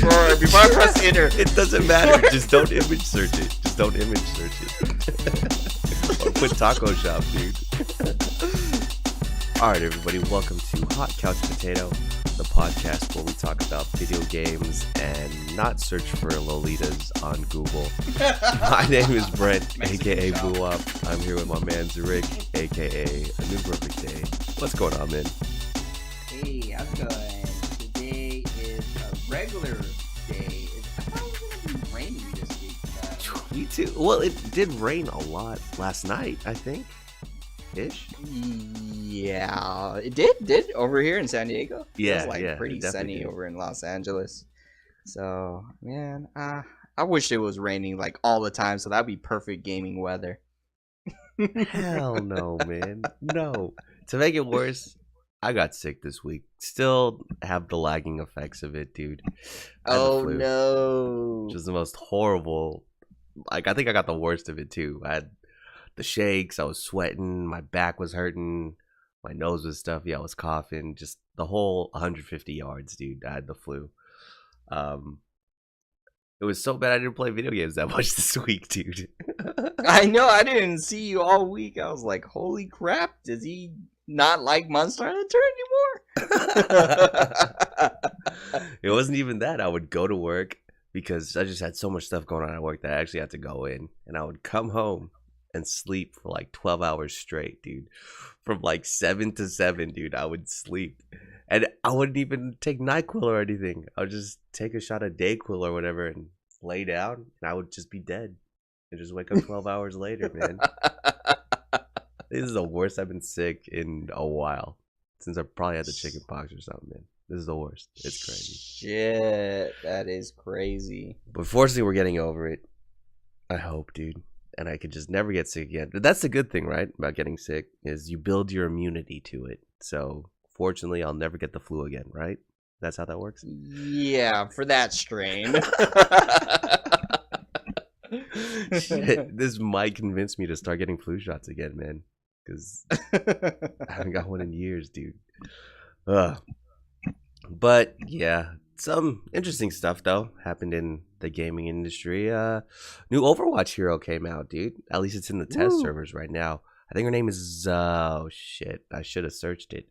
before I press enter. It doesn't matter. Just don't image search it. Or put taco shop, dude. All right, everybody. Welcome to Hot Couch Potato, the podcast where we talk about video games and not search for Lolitas on Google. My name is Brent, a.k.a. Boo Up. I'm here with my man Zarik, a.k.a. A New Perfect Day. What's going on, man? Hey, how's it going? Today is a regular day. I thought it was going to be rainy this week. Me too. Well, it did rain a lot last night, I think. Ish. Yeah, it did over here in San Diego. Yeah, it was yeah, pretty it definitely sunny did. over in Los Angeles. So, man, I wish it was raining like all the time, so that'd be perfect gaming weather. Hell no, man. No. To make it worse, I got sick this week. Still have the lagging effects of it, dude. I had the Oh flu, no! which is the most horrible. Like, I think I got the worst of it too. I had the shakes. I was sweating. My back was hurting. My nose was stuffy. I was coughing. Just the whole 150 yards, dude. I had the flu. It was so bad I didn't play video games that much this week, dude. I know. I didn't see you all week. I was like, holy crap! Does he not like Monster Hunter anymore? It wasn't even that. I would go to work because I just had so much stuff going on at work that I actually had to go in, and I would come home and sleep for like 12 hours straight, dude. From like 7 to 7, dude, I would sleep. And I wouldn't even take NyQuil or anything. I would just take a shot of Dayquil or whatever and lay down, and I would just be dead. And just wake up 12 hours later, man. This is the worst I've been sick in a while. Since I probably had the chicken pox or something, man. This is the worst. It's crazy. Shit, that is crazy. But fortunately, we're getting over it. I hope, dude. And I could just never get sick again. But that's the good thing, right? About getting sick is you build your immunity to it. So fortunately, I'll never get the flu again, right? That's how that works? Yeah, for that strain. Shit, this might convince me to start getting flu shots again, man. Because I haven't got one in years, dude. Ugh. But yeah, some interesting stuff though happened in the gaming industry. New Overwatch hero came out, dude. At least it's in the test servers right now. I think her name is oh shit, I should have searched it.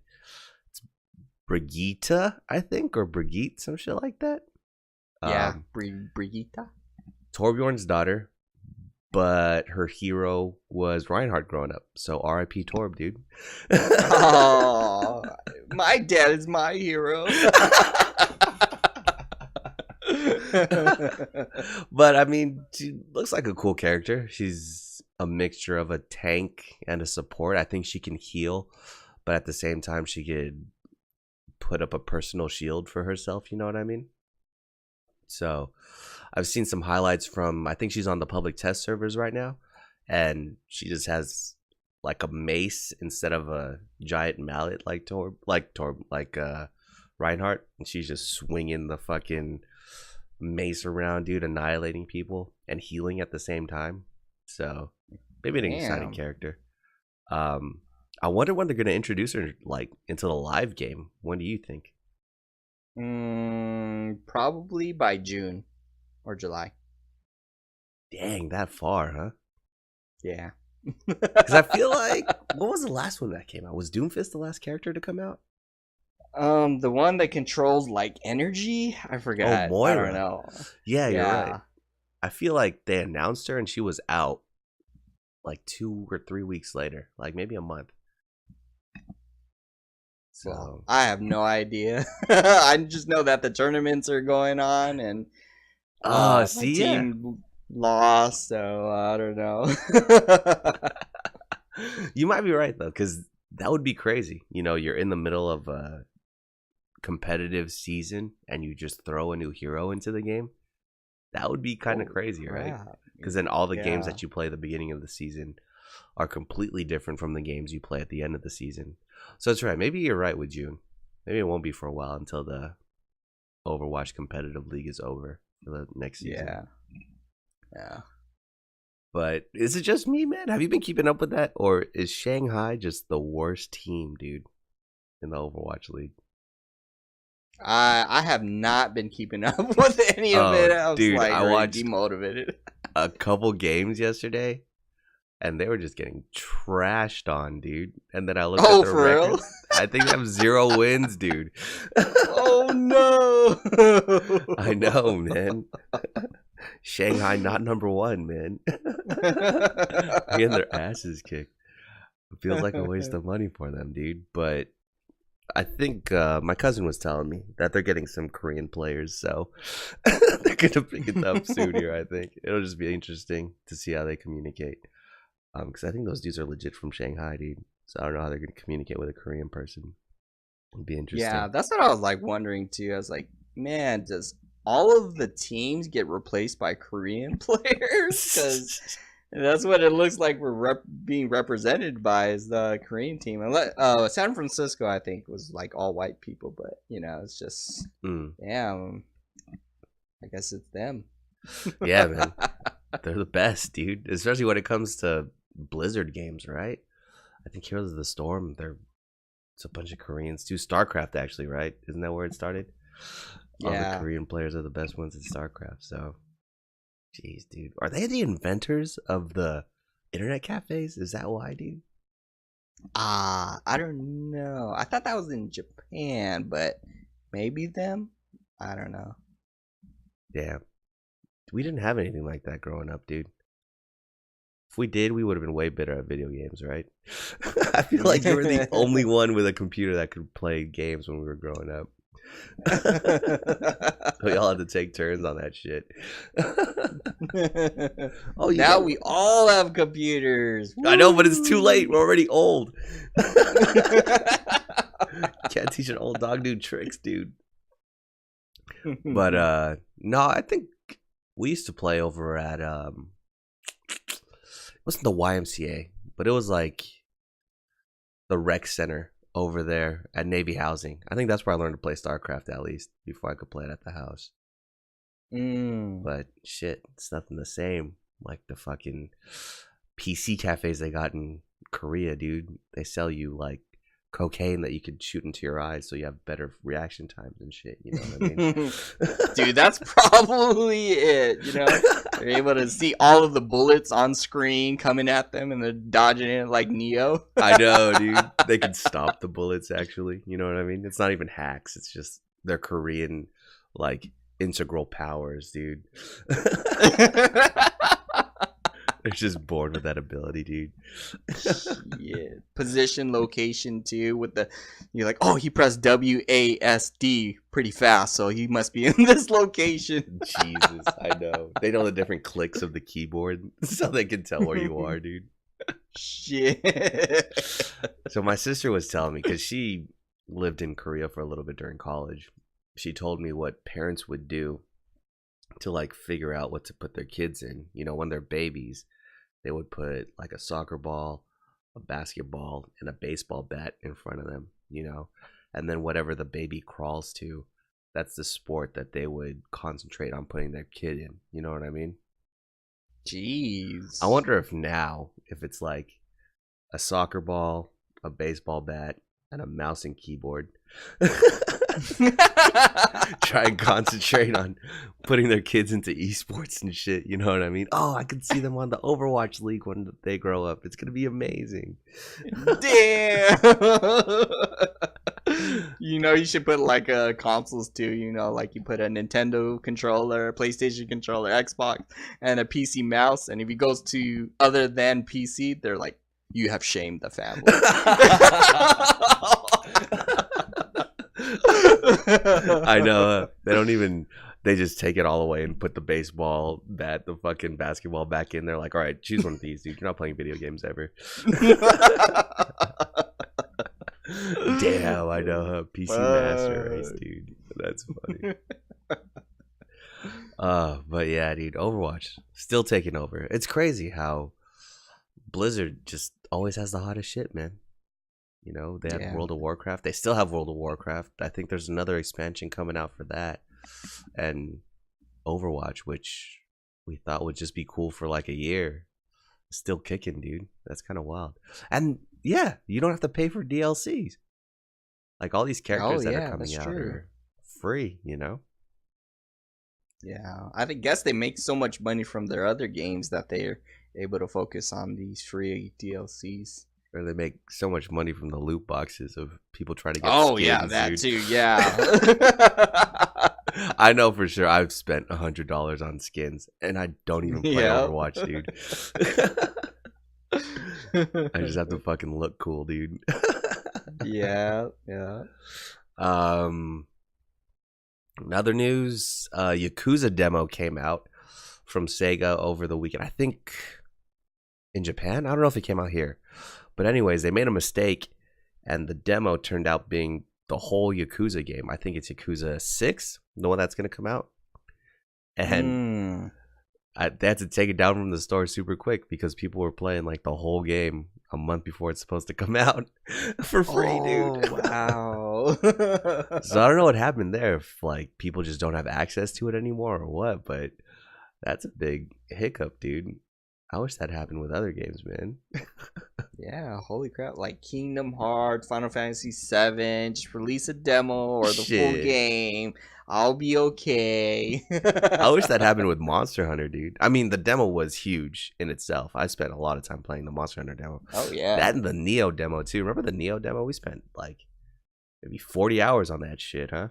It's Brigitte, I think, or Brigitte, some shit like that. Yeah, Brigitte. Torbjorn's daughter, but her hero was Reinhardt growing up. So R.I.P. Torb, dude. Oh, my dad is my hero. But I mean, she looks like a cool character. She's a mixture of a tank and a support. I think she can heal, but at the same time, she could put up a personal shield for herself. You know what I mean? So I've seen some highlights from, I think she's on the public test servers right now, and she just has like a mace instead of a giant mallet like Reinhardt, and she's just swinging the fucking mace around, dude, annihilating people and healing at the same time. So maybe an exciting character. I wonder when they're gonna introduce her like into the live game. When do you think? Probably by June or July. Dang, that far, huh? Yeah. Because I feel like, what was the last one that came out? Was Doomfist the last character to come out? The one that controls like energy? I forgot. Oh, Moira. I don't know. Yeah, you're right. I feel like they announced her and she was out like 2 or 3 weeks later, like maybe a month. So well, I have no idea. I just know that the tournaments are going on and my team lost, so I don't know. You might be right though, because that would be crazy. You know, you're in the middle of a competitive season and you just throw a new hero into the game. That would be kind of crazy, right? Because then all the games that you play at the beginning of the season are completely different from the games you play at the end of the season. So that's right. Maybe you're right with June. Maybe it won't be for a while until the Overwatch competitive league is over for the next season. Yeah. But is it just me, man? Have you been keeping up with that? Or is Shanghai just the worst team, dude, in the Overwatch league? I have not been keeping up with any of Oh, it. I was dude, like I already watched demotivated. a couple games yesterday, and they were just getting trashed on, dude. And then I looked at Oh, their for real? records. I think they have 0 wins, dude. Oh no! I know, man. Shanghai not number one, man. Getting their asses kicked. It feels like a waste of money for them, dude. But I think my cousin was telling me that they're getting some Korean players, so they're gonna pick it up soon here. I think it'll just be interesting to see how they communicate. Because I think those dudes are legit from Shanghai, dude. So I don't know how they're gonna communicate with a Korean person. It'll be Yeah, interesting. that's what I was like wondering too. I was like, man, does all of the teams get replaced by Korean players? Because that's what it looks like we're being represented by is the Korean team. San Francisco, I think, was like all white people, but it's just, damn. I guess it's them. Yeah, man, they're the best, dude. Especially when it comes to Blizzard games, right? I think Heroes of the Storm, it's a bunch of Koreans too. StarCraft, actually, right? Isn't that where it started? All the Yeah. Korean players are the best ones in StarCraft. So, jeez, dude, are they the inventors of the internet cafes? Is that why, dude? I don't know. I thought that was in Japan, but maybe them. I don't know. Yeah, we didn't have anything like that growing up, dude. If we did, we would have been way better at video games, right? I feel like you were the only one with a computer that could play games when we were growing up. We all had to take turns on that shit. Oh, now we all have computers. Woo! I know, but it's too late. We're already old. Can't teach an old dog new tricks, dude. But no, I think we used to play over at it wasn't the YMCA, but it was like the rec center over there at Navy Housing. I think that's where I learned to play StarCraft at least before I could play it at the house. But shit, it's nothing the same like the fucking PC cafes they got in Korea, dude. They sell you like cocaine that you could shoot into your eyes so you have better reaction times and shit, you know what I mean? Dude, that's probably it, they're able to see all of the bullets on screen coming at them and they're dodging it like Neo. I know, dude. They can stop the bullets, actually, you know what I mean? It's not even hacks, it's just their Korean like integral powers, dude. They're just born with that ability, dude. Yeah, position, location too. You're like, oh, he pressed WASD pretty fast, so he must be in this location. Jesus, I know. They know the different clicks of the keyboard, so they can tell where you are, dude. Shit. So my sister was telling me because she lived in Korea for a little bit during college. She told me what parents would do to like figure out what to put their kids in. When they're babies, they would put like a soccer ball, a basketball, and a baseball bat in front of them, and then whatever the baby crawls to, that's the sport that they would concentrate on putting their kid in. You know what I mean? Jeez. I wonder if it's like a soccer ball, a baseball bat, and a mouse and keyboard. Try and concentrate on putting their kids into esports and shit, you know what I mean? Oh, I could see them on the Overwatch League when they grow up. It's gonna be amazing. Damn. You should put like consoles too, like you put a Nintendo controller, PlayStation controller, Xbox, and a PC mouse, and if it goes to other than PC, they're like, you have shamed the family. I know. They just take it all away and put the baseball bat, the fucking basketball back in. They're like, all right, choose one of these, dude. You're not playing video games ever. Damn, I know, huh? PC Master Race, dude. That's funny. But yeah, dude, Overwatch still taking over. It's crazy how Blizzard just always has the hottest shit, man. They had World of Warcraft. They still have World of Warcraft. I think there's another expansion coming out for that. And Overwatch, which we thought would just be cool for like a year, still kicking, dude. That's kind of wild. And yeah, you don't have to pay for DLCs. Like all these characters that are coming out are free, you know? Yeah, I guess they make so much money from their other games that they're able to focus on these free DLCs. Or they make so much money from the loot boxes of people trying to get Oh yeah, skins, that dude. too. Yeah. I know for sure I've spent $100 on skins, and I don't even play Yeah. Overwatch, dude. I just have to fucking look cool, dude. Yeah, yeah. um, in other news, Yakuza demo came out from Sega over the weekend. I think in Japan. I don't know if it came out here, but anyways, they made a mistake, and the demo turned out being the whole Yakuza game. I think it's Yakuza 6, the one that's gonna come out, and Mm. they had to take it down from the store super quick because people were playing like the whole game a month before it's supposed to come out for free, dude. Wow. So I don't know what happened there, if like people just don't have access to it anymore or what, but that's a big hiccup, dude. I wish that happened with other games, man. Yeah, holy crap. Like Kingdom Hearts, Final Fantasy 7, just release a demo or the full Shit. game. I'll be okay. I wish that happened with Monster Hunter, dude. I mean, the demo was huge in itself. I spent a lot of time playing the Monster Hunter demo. Oh, yeah. That and the Neo demo, too. Remember the Neo demo? We spent like maybe 40 hours on that shit, huh?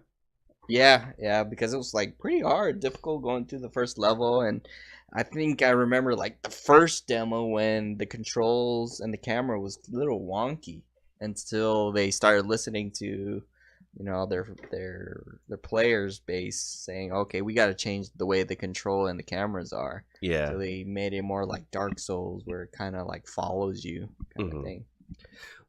Yeah, because it was like pretty hard, difficult going through the first level. And I think I remember like the first demo when the controls and the camera was a little wonky until they started listening to their players base saying, okay, we got to change the way the control and the cameras are. Yeah. So they made it more like Dark Souls, where it kind of like follows you, kind of thing.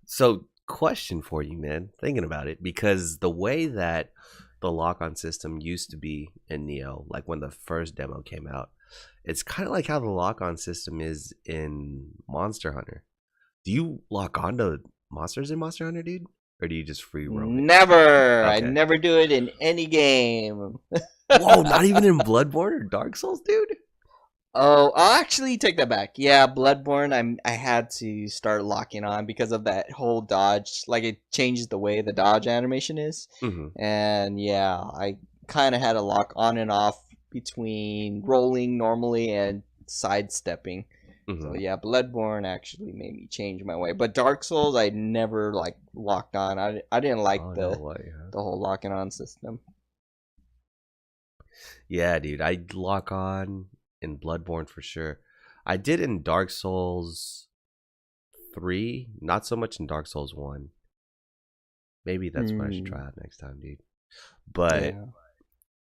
So, question for you, man. Thinking about it, because the way that the lock-on system used to be in Neo, like when the first demo came out, it's kind of like how the lock-on system is in Monster Hunter. Do you lock onto monsters in Monster Hunter, dude? Or do you just free roam it? Never. I Okay. never do it in any game. Whoa, not even in Bloodborne or Dark Souls, dude? Oh, I'll actually take that back. Yeah, Bloodborne, I had to start locking on because of that whole dodge. Like it changes the way the dodge animation is, Mm-hmm. and yeah, I kind of had to lock on and off between rolling normally and sidestepping. So Mm-hmm. yeah, Bloodborne actually made me change my way. But Dark Souls, I never like locked on. I didn't like Oh, no the way, huh? the whole locking on system. Yeah, dude, I lock on in Bloodborne for sure. I did in Dark Souls 3, not so much in Dark Souls 1. Maybe that's what I should try out next time, dude. But Yeah.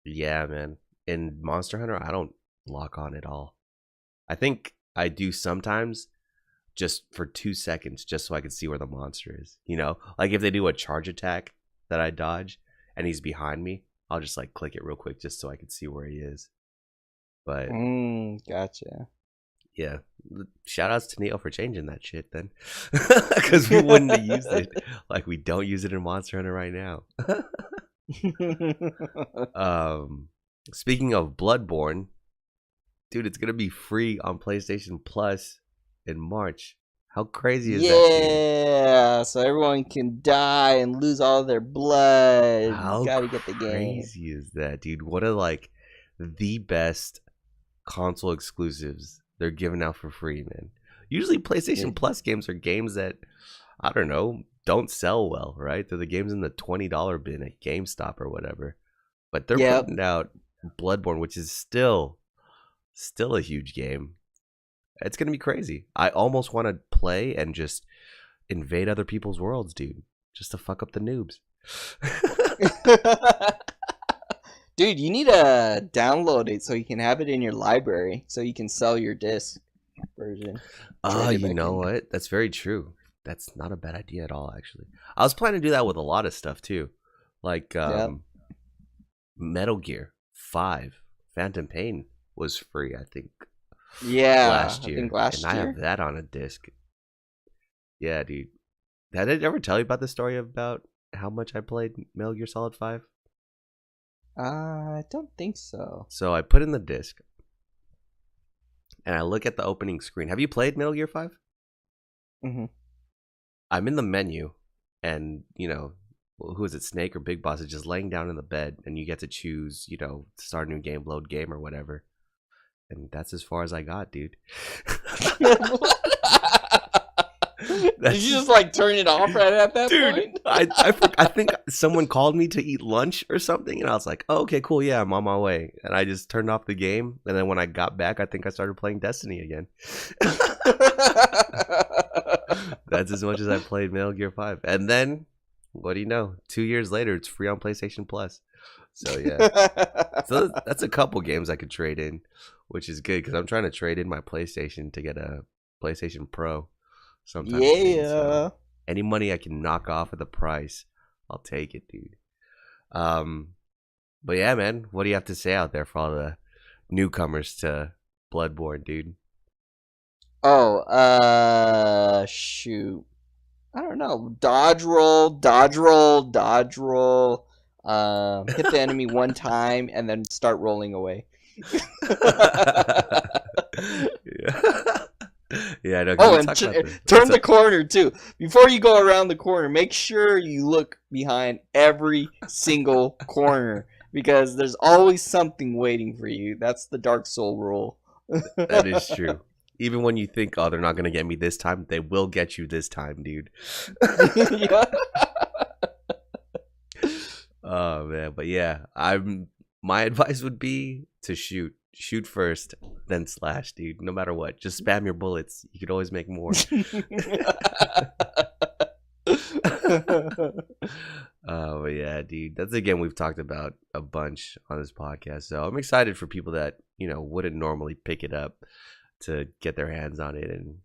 yeah, man, in Monster Hunter, I don't lock on at all. I think I do sometimes just for 2 seconds, just so I can see where the monster is. You know, like if they do a charge attack that I dodge and he's behind me, I'll just like click it real quick just so I can see where he is. But Gotcha. yeah, shout outs to Neo for changing that shit then, because we wouldn't have used it like we don't use it in Monster Hunter right now. Speaking of Bloodborne, dude, it's gonna be free on PlayStation Plus in March. How crazy is that, dude? Yeah, so everyone can die and lose all their blood. How Gotta get the game. crazy is that, dude? What are like the best console exclusives they're giving out for free, man? Usually PlayStation Plus games are games that, I don't know, don't sell well, right? They're the games in the $20 bin at GameStop or whatever. But they're putting out Bloodborne, which is still a huge game. It's gonna be crazy. I almost want to play and just invade other people's worlds, dude, just to fuck up the noobs. Dude, you need to download it so you can have it in your library, so you can sell your disc version. Oh, you know what? That's very true. That's not a bad idea at all, actually. I was planning to do that with a lot of stuff too, like Metal Gear 5, Phantom Pain was free, I think. Yeah, last year, I think last and year. I have that on a disc. Yeah, dude. Did I ever tell you about the story about how much I played Metal Gear Solid 5? I don't think so. So I put in the disc, and I look at the opening screen. Have you played Metal Gear 5? Mm-hmm. I'm in the menu, and, you know, who is it, Snake or Big Boss, is just laying down in the bed, and you get to choose, start a new game, load game, or whatever. And that's as far as I got, dude. Did you just like turn it off right at that point? I think someone called me to eat lunch or something, and I was like, oh, okay, cool, yeah, I'm on my way. And I just turned off the game, and then when I got back, I think I started playing Destiny again. That's as much as I played Metal Gear 5. And then, what do you know? 2 years later, it's free on PlayStation Plus. So, yeah. So that's a couple games I could trade in, which is good, because I'm trying to trade in my PlayStation to get a PlayStation Pro sometime soon. So any money I can knock off of the price, I'll take it, dude. But yeah, man, what do you have to say out there for all the newcomers to Bloodborne, dude? Oh, shoot. I don't know. Dodge roll, dodge roll, dodge roll. Hit the enemy one time and then start rolling away. Yeah, I know. Oh, and turn the corner too. Before you go around the corner, make sure you look behind every single corner, because there's always something waiting for you. That's the Dark Soul rule. That is true. Even when you think, oh, they're not going to get me this time, they will get you this time, dude. Yeah. Oh, man. But yeah, my advice would be to shoot. Shoot first, then slash, dude. No matter what. Just spam your bullets. You could always make more. Oh, yeah, dude. That's a game we've talked about a bunch on this podcast. So I'm excited for people that, wouldn't normally pick it up to get their hands on it and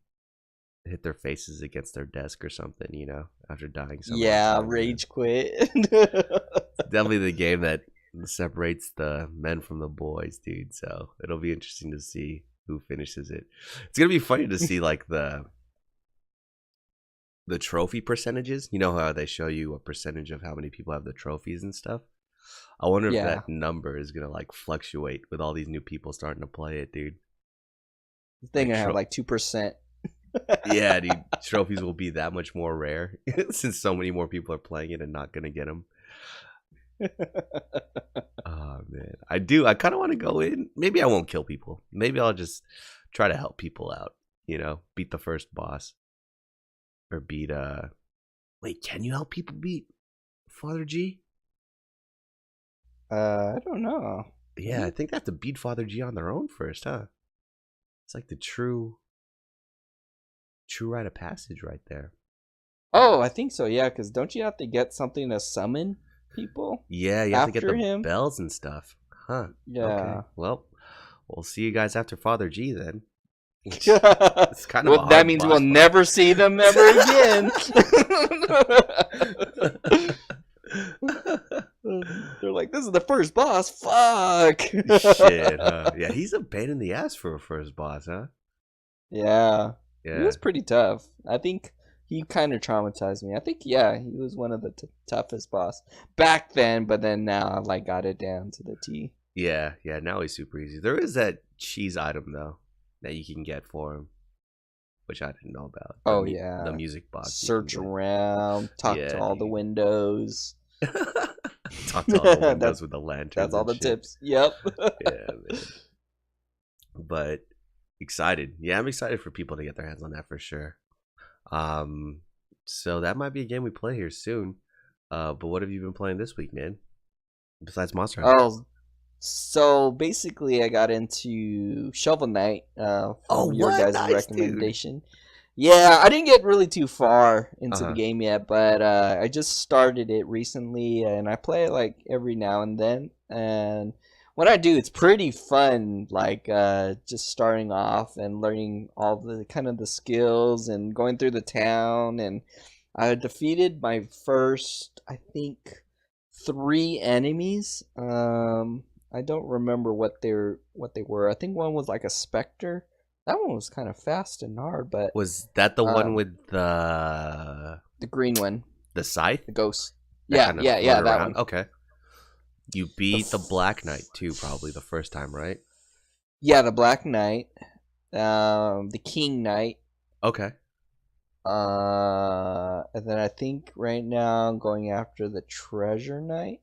hit their faces against their desk or something, after dying so much. Yeah, rage quit. Definitely the game that separates the men from the boys, dude. So it'll be interesting to see who finishes it. It's gonna be funny to see like the trophy percentages. You know how they show you a percentage of how many people have the trophies and stuff. I wonder if that number is gonna like fluctuate with all these new people starting to play it, dude. They're gonna have like 2%. Yeah, dude. Trophies will be that much more rare since so many more people are playing it and not gonna get them. Oh man, I kind of want to go in. Maybe I won't kill people. Maybe I'll just try to help people out. Beat the first boss, or beat. Wait, can you help people beat Father G? I don't know. Yeah, I think they have to beat Father G on their own first, huh? It's like the true rite of passage right there. Oh, I think so. Yeah, because don't you have to get something to summon people? Yeah, you have to get the bells and stuff. Huh. Yeah. Okay. Well, we'll see you guys after Father G then. It's kind of that means we'll never see them ever again. They're like, this is the first boss. Fuck. Shit, huh? Yeah, he's a pain in the ass for a first boss, huh? Yeah. He was pretty tough. I think he kind of traumatized me. I think, he was one of the toughest boss back then, but then now I like got it down to the T. Yeah, now he's super easy. There is that cheese item, though, that you can get for him, which I didn't know about. The music box. Search around, talk to all the windows. Talk to all the windows with the lantern. That's all the tips. Yep. Yeah, man. But excited. Yeah, I'm excited for people to get their hands on that for sure. So that might be a game we play here soon. But what have you been playing this week, man? Besides Monster Hunter? Oh, so basically I got into Shovel Knight from your guys' recommendation. Dude. Yeah, I didn't get really too far into the game yet, but I just started it recently, and I play it like every now and then. And when I do, it's pretty fun, like just starting off and learning all the kind of the skills and going through the town. And I defeated my first, I think, 3 enemies. I don't remember what they were. I think one was like a specter. That one was kind of fast and hard, but was that the one with the green one, the scythe, the ghost? Yeah, that one. Okay. You beat the Black Knight too, probably the first time, right? Yeah, the Black Knight, the King Knight. Okay. And then I think right now I'm going after the treasure knight.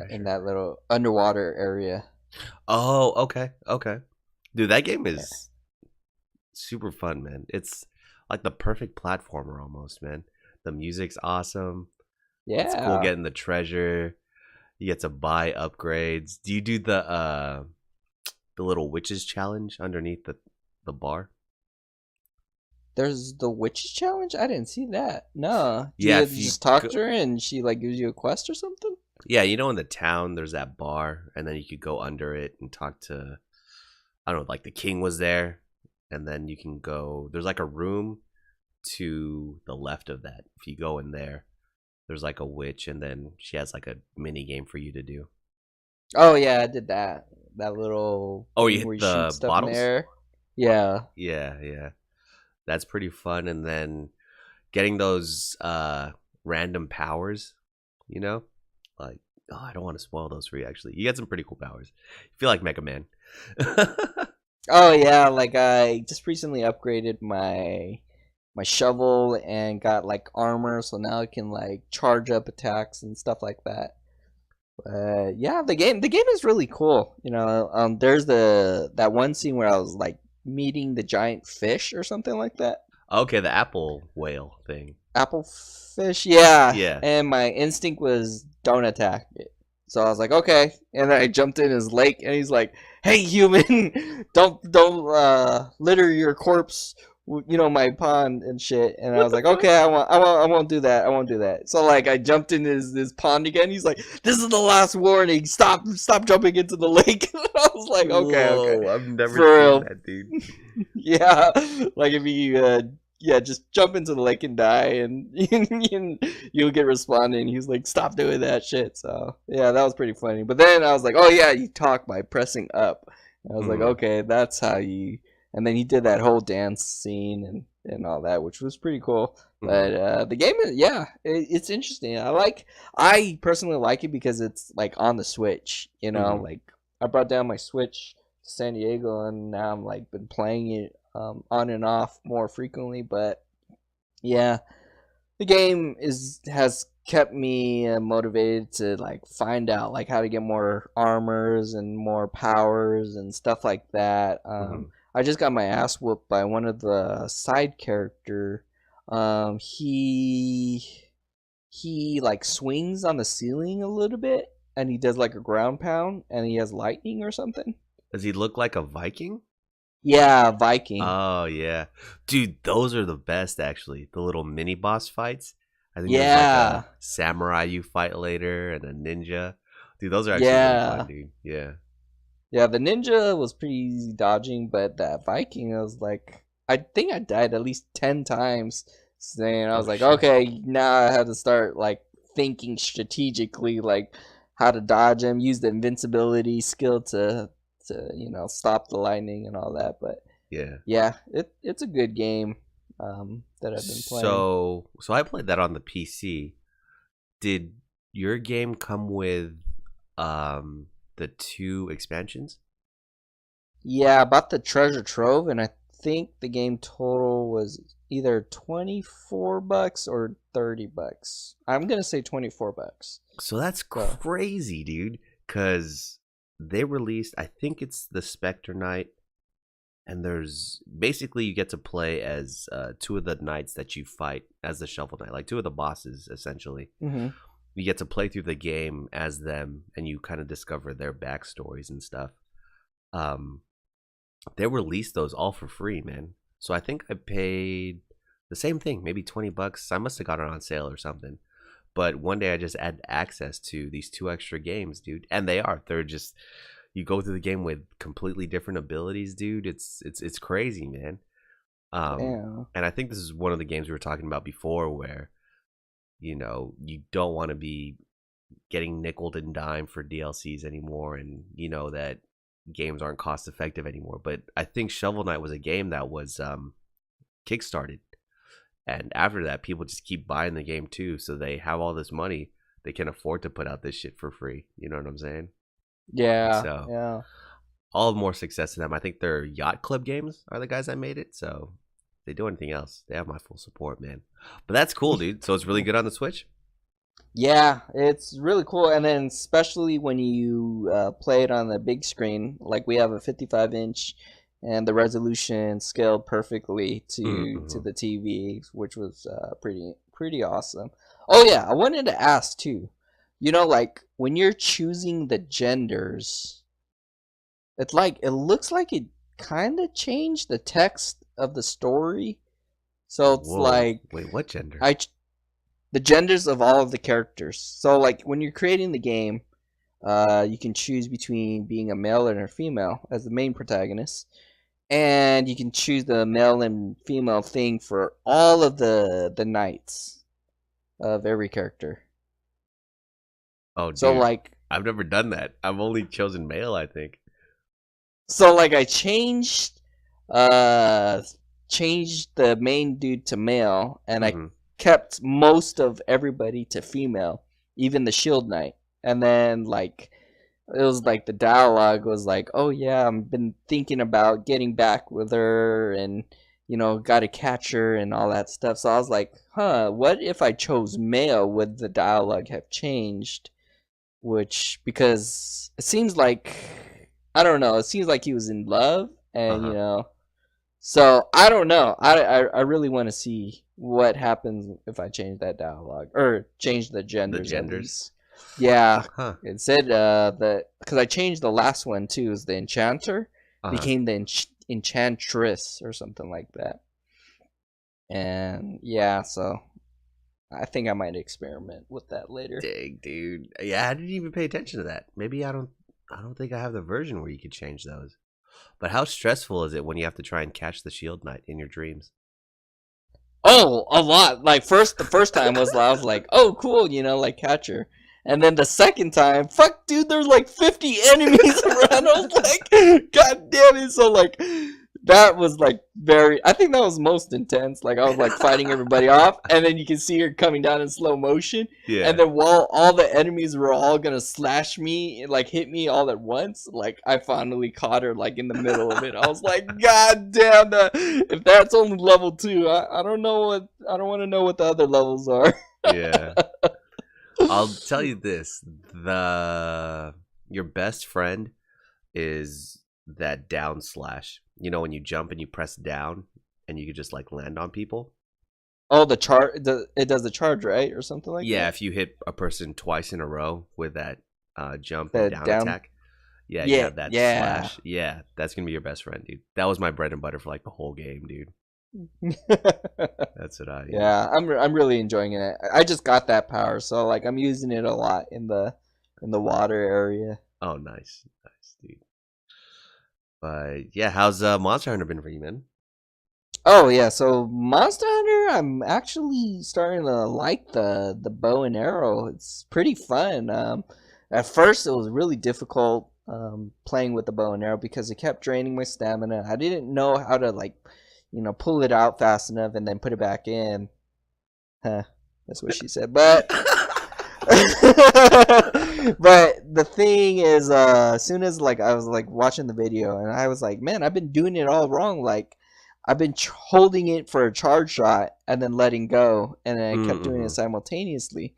In Treasure that Knight. little underwater area. Oh, okay, okay. Dude, that game Yeah. is super fun, man. It's like the perfect platformer almost, man. The music's awesome. It's cool Yeah. getting the treasure. You get to buy upgrades. Do you do the little witches challenge underneath the bar? There's the witches challenge. I didn't see that. No. Do Yeah, you if you just talk go, to her and she like gives you a quest or something? yeah, you know in the town there's that bar, and then you could go under it and talk to, I don't know, like the king was there, and then you can go. There's like a room to the left of that. If you go in there, there's like a witch, and then she has like a mini game for you to do. Oh yeah, I did that. That little Oh, you thing where hit you shoot the stuff in the bottles? air. Yeah. Yeah, yeah. That's pretty fun. And then getting those random powers, you know? Like, oh, I don't want to spoil those for you actually. You get some pretty cool powers. You feel like Mega Man. Oh yeah, like I just recently upgraded my shovel and got like armor, so now I can like charge up attacks and stuff like that. Yeah, the game is really cool. There's that one scene where I was like meeting the giant fish or something like that. Okay, the apple whale thing. Apple fish, yeah. Yeah. And my instinct was don't attack it. So I was like, okay. And then I jumped in his lake, and he's like, "Hey, human, don't litter your corpse, my pond and shit." And I What was the like, fuck? okay, I won't do that. I won't do that. So like, I jumped in his pond again. He's like, "This is the last warning. Stop jumping into the lake." I was like, okay, Whoa, I've never for seen real. that, dude. Yeah, like if you yeah, just jump into the lake and die, and you'll get respawned. And he's like, "Stop doing that shit." So yeah, that was pretty funny. But then I was like, "Oh yeah, you talk by pressing up." And I was like, Hmm. "Okay, that's how you." And then he did that whole dance scene and all that, which was pretty cool. Hmm. But the game is, yeah, it's interesting. I personally like it because it's like on the Switch. Hmm. Like I brought down my Switch to San Diego, and now I'm like been playing it on and off more frequently. But yeah, the game is has kept me motivated to like find out like how to get more armors and more powers and stuff like that. Hmm. I just got my ass whooped by one of the side character. He like swings on the ceiling a little bit, and he does like a ground pound, and he has lightning or something. Does he look like a Viking? Yeah, Viking. Oh yeah, dude, those are the best actually. The little mini boss fights. I think there's like Yeah, a samurai you fight later and a ninja. Dude, those are actually really fun, yeah. dude. Yeah. Yeah, the ninja was pretty easy dodging, but that Viking, I was like, I think I died at least 10 times. Saying, I was Oh like, shit. okay, now I have to start like thinking strategically, like how to dodge him, use the invincibility skill to stop the lightning and all that. But Yeah. yeah, it's a good game that I've been playing. So I played that on the PC. Did your game come with the two expansions? Yeah, I bought the treasure trove, and I think the game total was either $24 or $30. I'm gonna say $24. So that's So, crazy, dude. Cause they released, I think it's the Spectre Knight, and there's basically you get to play as two of the knights that you fight as the Shovel Knight, like two of the bosses essentially. hmm You get to play through the game as them, and you kind of discover their backstories and stuff. Um, they released those all for free, man. So I think I paid the same thing, maybe $20. I must have got it on sale or something. But one day I just had access to these two extra games, dude, and they're just you go through the game with completely different abilities, dude. It's crazy, man. Um, yeah, and I think this is one of the games we were talking about before, where you don't want to be getting nickled and dime for DLCs anymore, and you know that games aren't cost effective anymore. But I think Shovel Knight was a game that was kickstarted, and after that, people just keep buying the game too, so they have all this money, they can afford to put out this shit for free. You know what I'm saying? yeah, So yeah. all the more success to them. I think their Yacht Club games are the guys that made it. So they do anything else, they have my full support, man. But that's cool, dude. So it's really good on the Switch. Yeah, it's really cool, and then especially when you play it on the big screen, like we have a 55-inch, and the resolution scaled perfectly to Mm-hmm. the TV, which was pretty awesome. Oh yeah, I wanted to ask too. Like when you're choosing the genders, it looks like it kind of changed the text of the story. So it's Whoa, like wait, what gender? I the genders of all of the characters. So like when you're creating the game, you can choose between being a male and a female as the main protagonist, and you can choose the male and female thing for all of the knights of every character. Oh, So dude, like I've never done that. I've only chosen male, I think. I uh changed the main dude to male, and I Mm-hmm. kept most of everybody to female, even the shield knight. And then like it was like the dialogue was like, "Oh yeah, I've been thinking about getting back with her, and got to catch her and all that stuff." So I was like, "Huh, what if I chose male? Would the dialogue have changed?" Which because it seems like I don't know. It seems like he was in love, and Uh-huh. So I don't know. I really want to see what happens if I change that dialogue or change the The genders at genders. least. Yeah, Huh. it said that because I changed the last one too. Is the enchanter Uh-huh. became the enchantress or something like that. And yeah, so I think I might experiment with that later. Dang, dude. Yeah, I didn't even pay attention to that. Maybe I don't think I have the version where you could change those. But how stressful is it when you have to try and catch the shield knight in your dreams? Oh, a lot. Like the first time I was like, oh, cool, like catcher. And then the second time, fuck, dude, there's like 50 enemies around. I was like, god damn it. So like, that was like I think that was most intense. Like I was like fighting everybody off, and then you can see her coming down in slow motion. And Yeah. then while all the enemies were all gonna slash me, like hit me all at once, like I finally caught her like in the middle of it. I was like, God damn that! If that's only level 2, I don't know I don't want to know what the other levels are. Yeah. I'll tell you this. The Your best friend is that down slash. You know when you jump and you press down and you could just like land on people? Oh, it does the charge right or something like Yeah, that. if you hit a person twice in a row with that jump and The down down, attack. Yeah, you yeah, have that yeah. slash. Yeah, that's gonna be your best friend, dude. That was my bread and butter for like the whole game, dude. That's what I use. Yeah, I'm really enjoying it. I just got that power, so like I'm using it a lot in the water area. Oh, nice, nice, dude. But yeah, how's Monster Hunter been for you, man? Oh yeah, so Monster Hunter, I'm actually starting to like the bow and arrow. It's pretty fun. At first, it was really difficult playing with the bow and arrow because it kept draining my stamina. I didn't know how to like, pull it out fast enough and then put it back in. Huh, that's what she said. But but the thing is, as soon as like I was like watching the video and I was like, man, I've been doing it all wrong. Like I've been holding it for a charge shot and then letting go, and then I kept doing it Mm-hmm. simultaneously.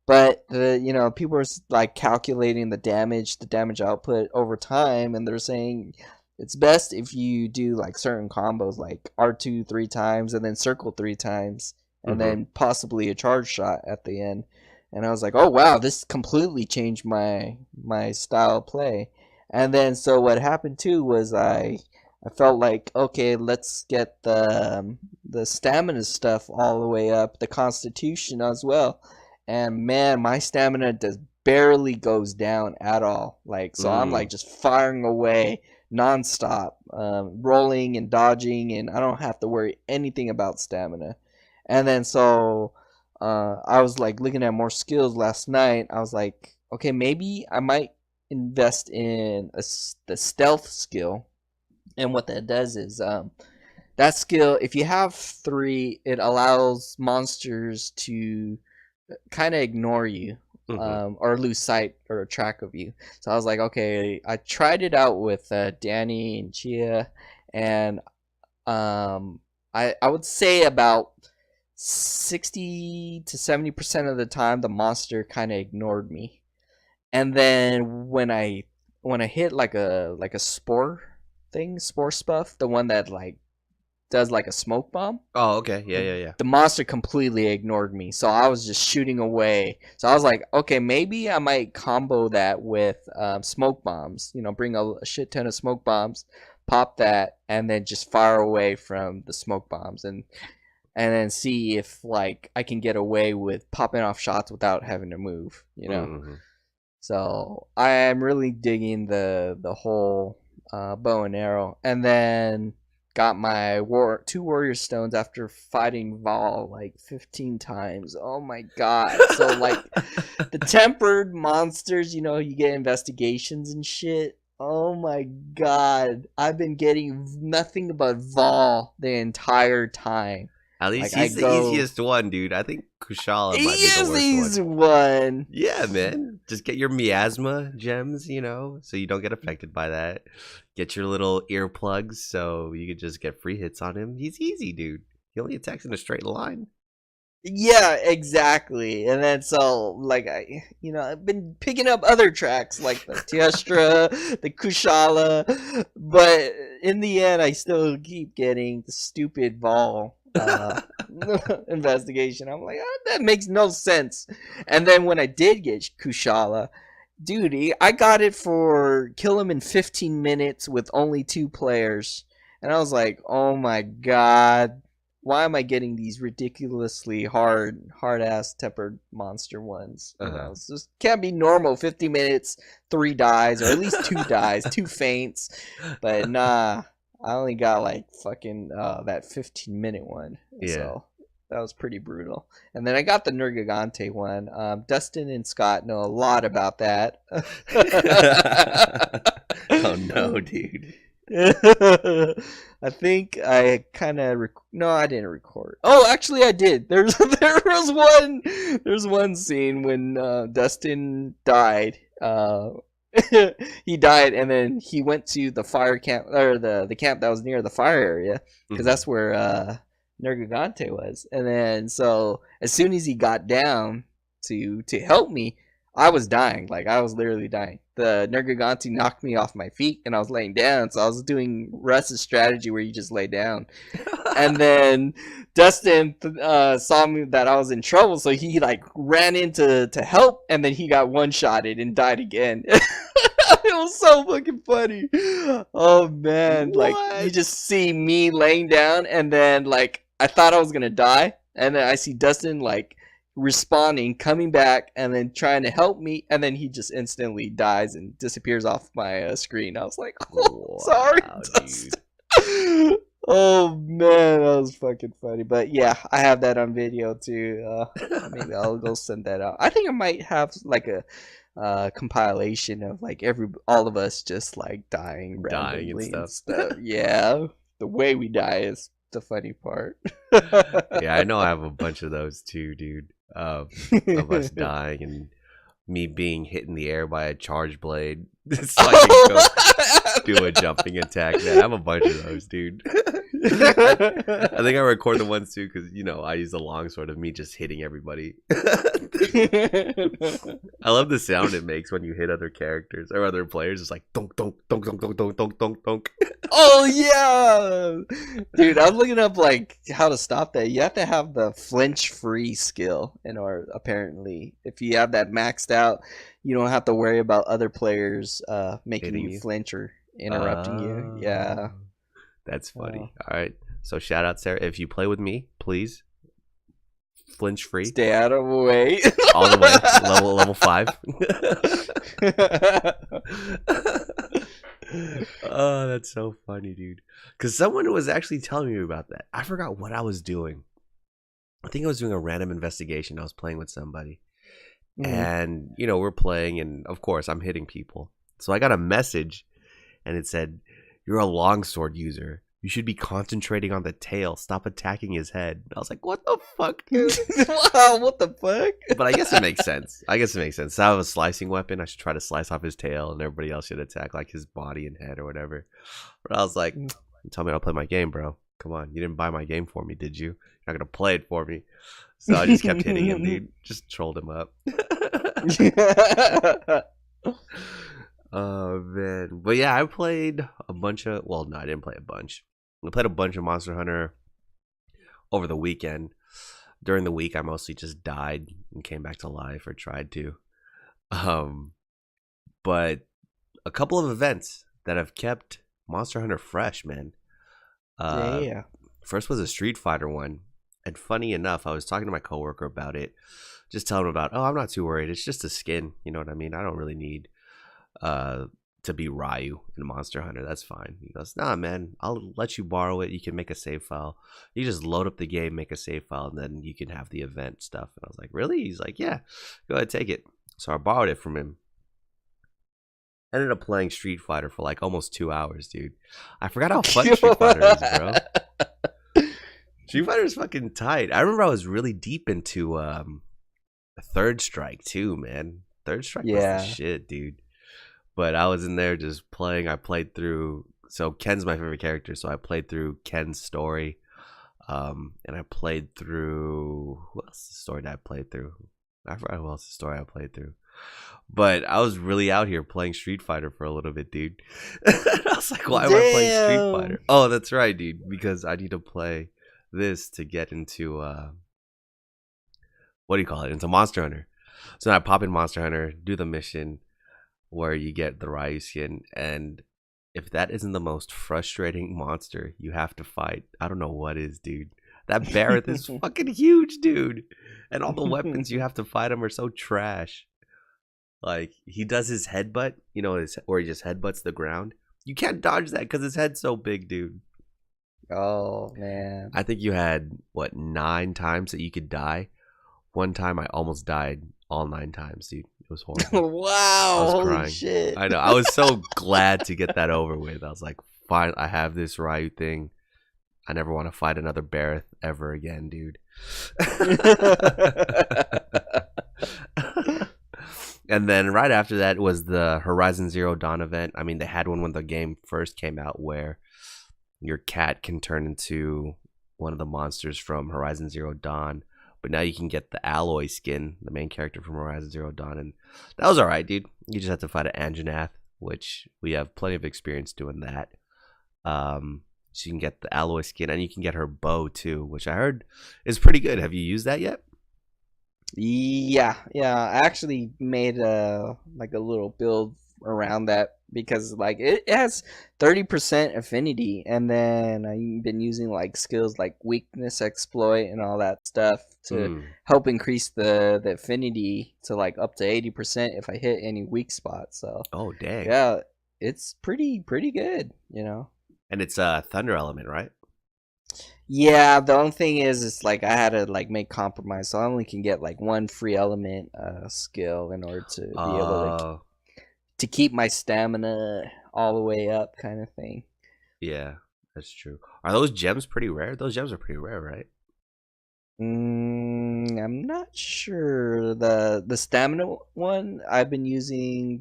But people are like calculating the damage output over time, and they're saying it's best if you do like certain combos, like R2 3 times and then circle 3 times, and Mm-hmm. then possibly a charge shot at the end. And I was like, oh wow, this completely changed my style of play. And then so what happened too was I felt like okay, let's get the stamina stuff all the way up, the constitution as well. And man, my stamina just barely goes down at all. Like so, I'm like Mm. just firing away nonstop, rolling and dodging, and I don't have to worry anything about stamina. And then so I was like looking at more skills last night. I was like, okay, maybe I might invest in the stealth skill. And what that does is that skill, if you have 3, it allows monsters to kind of ignore you, Mm-hmm. or lose sight or track of you. So I was like, okay, I tried it out with Danny and Chia, and um, I would say about 60 to 70% of the time the monster kind of ignored me. And then when I hit like a spore thing, spore spuff, the one that like does like a smoke bomb, Oh, okay. Yeah, the, yeah, yeah. the monster completely ignored me. So I was just shooting away. So I was like, okay, maybe I might combo that with smoke bombs. You know, bring a shit ton of smoke bombs, pop that, and then just fire away from the smoke bombs, and then see if like I can get away with popping off shots without having to move. You know. Mm-hmm. So I am really digging the whole bow and arrow, and then got my two warrior stones after fighting Vol like 15 times. Oh my god! So like the tempered monsters, you know, you get investigations and shit. Oh my god! I've been getting nothing but Vol the entire time. At least Like I he's the go easiest one, dude. I think Kushala might be the worst easy one. one. Yeah, man. Just get your miasma gems, you know, so you don't get affected by that. Get your little earplugs so you can just get free hits on him. He's easy, dude. He only attacks in a straight line. Yeah, exactly. And then so like I've been picking up other tracks like the Tiestra, the Kushala, but in the end I still keep getting the stupid Vol investigation. I'm like, that makes no sense. And then when I did get Kushala, dude, I got it for kill him in 15 minutes with only 2 players. And I was like, oh my god, why am I getting these ridiculously hard ass tempered monster ones? You know, it's just can't be normal. 50 minutes, 3 dies, or at least 2 dies, 2 faints. But nah, I only got like fucking that 15-minute one. Yeah. So that was pretty brutal. And then I got the Nergigante one. Dustin and Scott know a lot about that. Oh no, dude. I think I kind of no, I didn't record. Oh, actually, I did. There was one scene when Dustin died. He died, and then he went to the fire camp or the camp that was near the fire area because that's where Nergigante was. And then so as soon as he got down to help me, I was dying. Like I was literally dying. The Nergigante knocked me off my feet, and I was laying down. So I was doing Russ's strategy where you just lay down. And then Dustin saw me that I was in trouble, so he like ran in to help, and then he got one-shotted and died again. It was so fucking funny. Oh man, What? like you just see me laying down, and then like I thought I was gonna die, and then I see Dustin like responding, coming back, and then trying to help me, and then he just instantly dies and disappears off my screen. I was like, oh, sorry, dude. Oh man, that was fucking funny. But yeah, I have that on video too. Maybe I'll go send that out. I think I might have like a compilation of like all of us just like dying randomly and stuff. Yeah, the way we die is the funny part. Yeah, I know I have a bunch of those too, dude. Of us dying and me being hit in the air by a charge blade so I can go do a jumping attack. Man, I have a bunch of those, dude. I think I record the ones too because I use the longsword of me just hitting everybody. I love the sound it makes when you hit other characters or other players. It's like donk donk donk donk donk donk donk donk donk. Oh yeah, dude! I'm looking up like how to stop that. You have to have the flinch free skill or apparently if you have that maxed out, you don't have to worry about other players making you flinch or interrupting you. Yeah, that's funny. All right, so shout out Sarah. If you play with me, please flinch free. Stay out of the way. All the way. Level 5. Oh, that's so funny, dude. Because someone was actually telling me about that. I forgot what I was doing. I think I was doing a random investigation. I was playing with somebody. And, we're playing, and of course, I'm hitting people. So I got a message, and it said, "You're a longsword user. You should be concentrating on the tail. Stop attacking his head." I was like, what the fuck, dude? Wow, what the fuck? But I guess it makes sense. I have a slicing weapon. I should try to slice off his tail, and everybody else should attack like his body and head or whatever. But I was like, you tell me how to play my game, bro. Come on, you didn't buy my game for me, did you? You're not gonna play it for me. So I just kept hitting him, dude. Just trolled him up. Oh man, but yeah, I played a bunch of. Well, no, I didn't play a bunch. I played a bunch of Monster Hunter over the weekend. During the week, I mostly just died and came back to life, or tried to. Um, but a couple of events that have kept Monster Hunter fresh, man. Uh, Yeah. First was a Street Fighter one, and funny enough, I was talking to my coworker about it, just telling him about. Oh, I'm not too worried. It's just a skin. You know what I mean? I don't really need uh to be Ryu in Monster Hunter. That's fine. He goes, nah, man, I'll let you borrow it. You can make a save file. You just load up the game, make a save file, and then you can have the event stuff. And I was like, really? He's like, yeah, go ahead, take it. So I borrowed it from him. Ended up playing Street Fighter for like almost 2 hours, dude. I forgot how fun Street Fighter is, bro. Street Fighter is fucking tight. I remember I was really deep into Third Strike too, man. Third Strike was the shit, dude. But I was in there just playing. I played through. So Ken's my favorite character, so I played through Ken's story, and I played through. Who else's story did I play through? I forgot who else's story I played through. But I was really out here playing Street Fighter for a little bit, dude. I was like, why am I playing Street Fighter? Oh, that's right, dude. Because I need to play this to get into what do you call it? Into Monster Hunter. So I pop in Monster Hunter, do the mission where you get the Ryu skin, and if that isn't the most frustrating monster you have to fight, I don't know what is, dude. That Barrett is fucking huge, dude. And all the weapons you have to fight him are so trash. Like, he does his headbutt, you know, where he just headbutts the ground. You can't dodge that because his head's so big, dude. Oh, man. I think you had, 9 times that you could die? One time I almost died all 9 times, dude. It was horrible. Wow. I was Holy crying. shit. I know. I was so glad to get that over with. I was like, fine, I have this Ryu thing. I never want to fight another Barrett ever again, dude. And then right after that was the Horizon Zero Dawn event. I mean, they had one when the game first came out where your cat can turn into one of the monsters from Horizon Zero Dawn. But now you can get the Alloy skin, the main character from Horizon Zero Dawn. And that was all right, dude. You just have to fight an Anjanath, which we have plenty of experience doing that. So you can get the Alloy skin, and you can get her bow too, which I heard is pretty good. Have you used that yet? Yeah. I actually made a little build around that because like it has 30% affinity, and then I've been using like skills like weakness exploit and all that stuff to help increase the affinity to like up to 80% if I hit any weak spots. So oh dang, yeah, it's pretty good, you know. And it's a thunder element, right? Yeah, the only thing is, it's like I had to like make compromise, so I only can get like one free element skill in order to be able to keep my stamina all the way up, kind of thing. Yeah, that's true. Are those gems pretty rare? Those gems are pretty rare, right? I'm not sure. The stamina one I've been using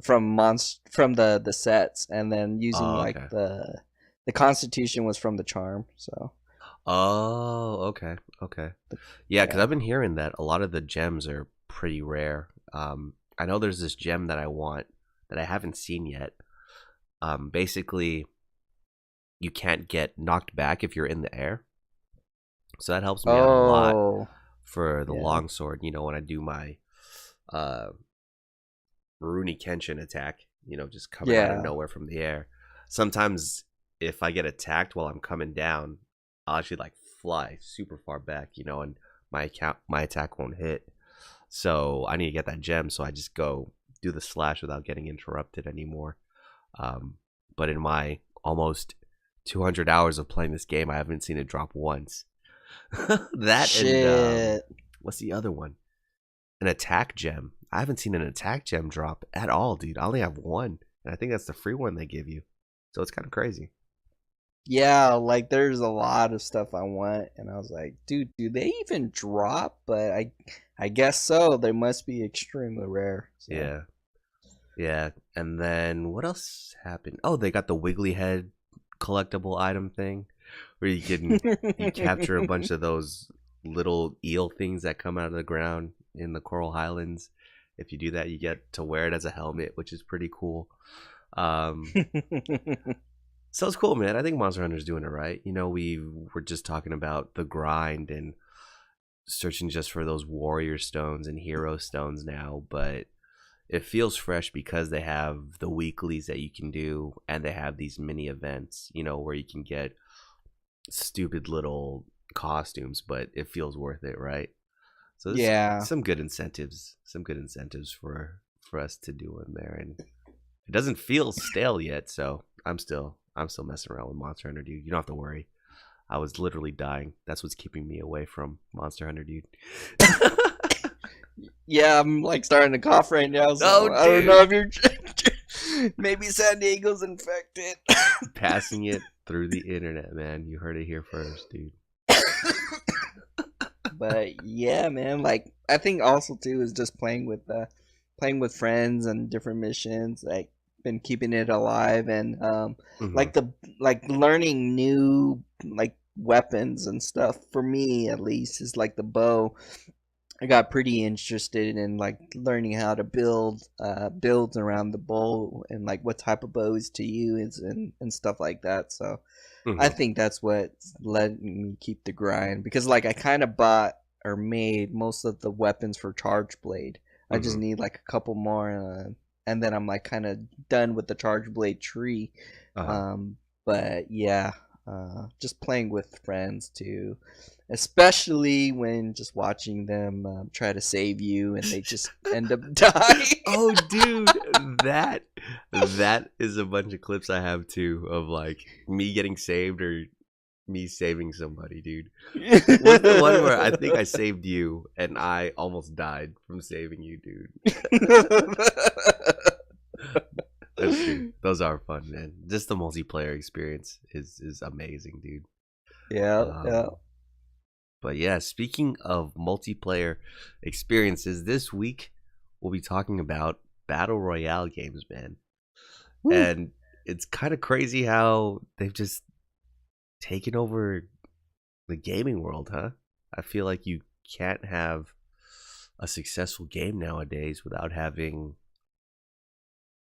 from the sets, and then using like the constitution was from the charm. So oh, okay. Yeah, because I've been hearing that a lot of the gems are pretty rare. I know there's this gem that I want that I haven't seen yet. Basically you can't get knocked back if you're in the air, so that helps me out a lot for the longsword. You know, when I do my Rurouni Kenshin attack, you know, just coming out of nowhere from the air. Sometimes if I get attacked while I'm coming down, I'll actually like fly super far back, you know, and my attack won't hit. So I need to get that gem, so I just go do the slash without getting interrupted anymore. But in my almost 200 hours of playing this game, I haven't seen it drop once. That shit. And what's the other one? An attack gem. I haven't seen an attack gem drop at all, dude. I only have one, and I think that's the free one they give you. So it's kind of crazy. Yeah, like there's a lot of stuff I want, and I was like, dude, do they even drop? But I guess so. They must be extremely rare. So. Yeah. And then what else happened? Oh, they got the Wiggly Head collectible item thing. where you capture a bunch of those little eel things that come out of the ground in the Coral Highlands. If you do that, you get to wear it as a helmet, which is pretty cool. Um, so it's cool, man. I think Monster Hunter's doing it right. We were just talking about the grind and searching just for those warrior stones and hero stones now, but it feels fresh because they have the weeklies that you can do, and they have these mini events, where you can get stupid little costumes, but it feels worth it, right? So there's Yeah. some good incentives, for us to do in there, and it doesn't feel stale yet. So I'm still messing around with Monster Hunter, dude. You don't have to worry. I was literally dying. That's what's keeping me away from Monster Hunter, dude. Yeah, I'm like starting to cough right now, so Oh, I don't know if you're maybe San Diego's infected. Passing it through the internet, man. You heard it here first, dude. But yeah, man, like I think also too is just playing with friends and different missions, like been keeping it alive and Mm-hmm. like the like learning new like weapons and stuff for me at least is like the bow. I got pretty interested in like learning how to builds around the bow and like what type of bows to use and stuff like that. So I Mm-hmm. think that's what's letting me keep the grind because like I kind of bought or made most of the weapons for Charge Blade. I just Mm-hmm. need like a couple more, and then I'm like kind of done with the Charge Blade tree. Uh-huh. Um, but yeah, just playing with friends too, especially when just watching them try to save you and they just end up dying. Oh, dude, that is a bunch of clips I have too of like me getting saved or me saving somebody, dude. What's the one where I think I saved you and I almost died from saving you, dude? That's true. Those are fun, man. Just the multiplayer experience is amazing, dude. Yeah, yeah. Um, but yeah, speaking of multiplayer experiences, this week we'll be talking about battle royale games, man. Woo. And it's kind of crazy how they've just taken over the gaming world, huh? I feel like you can't have a successful game nowadays without having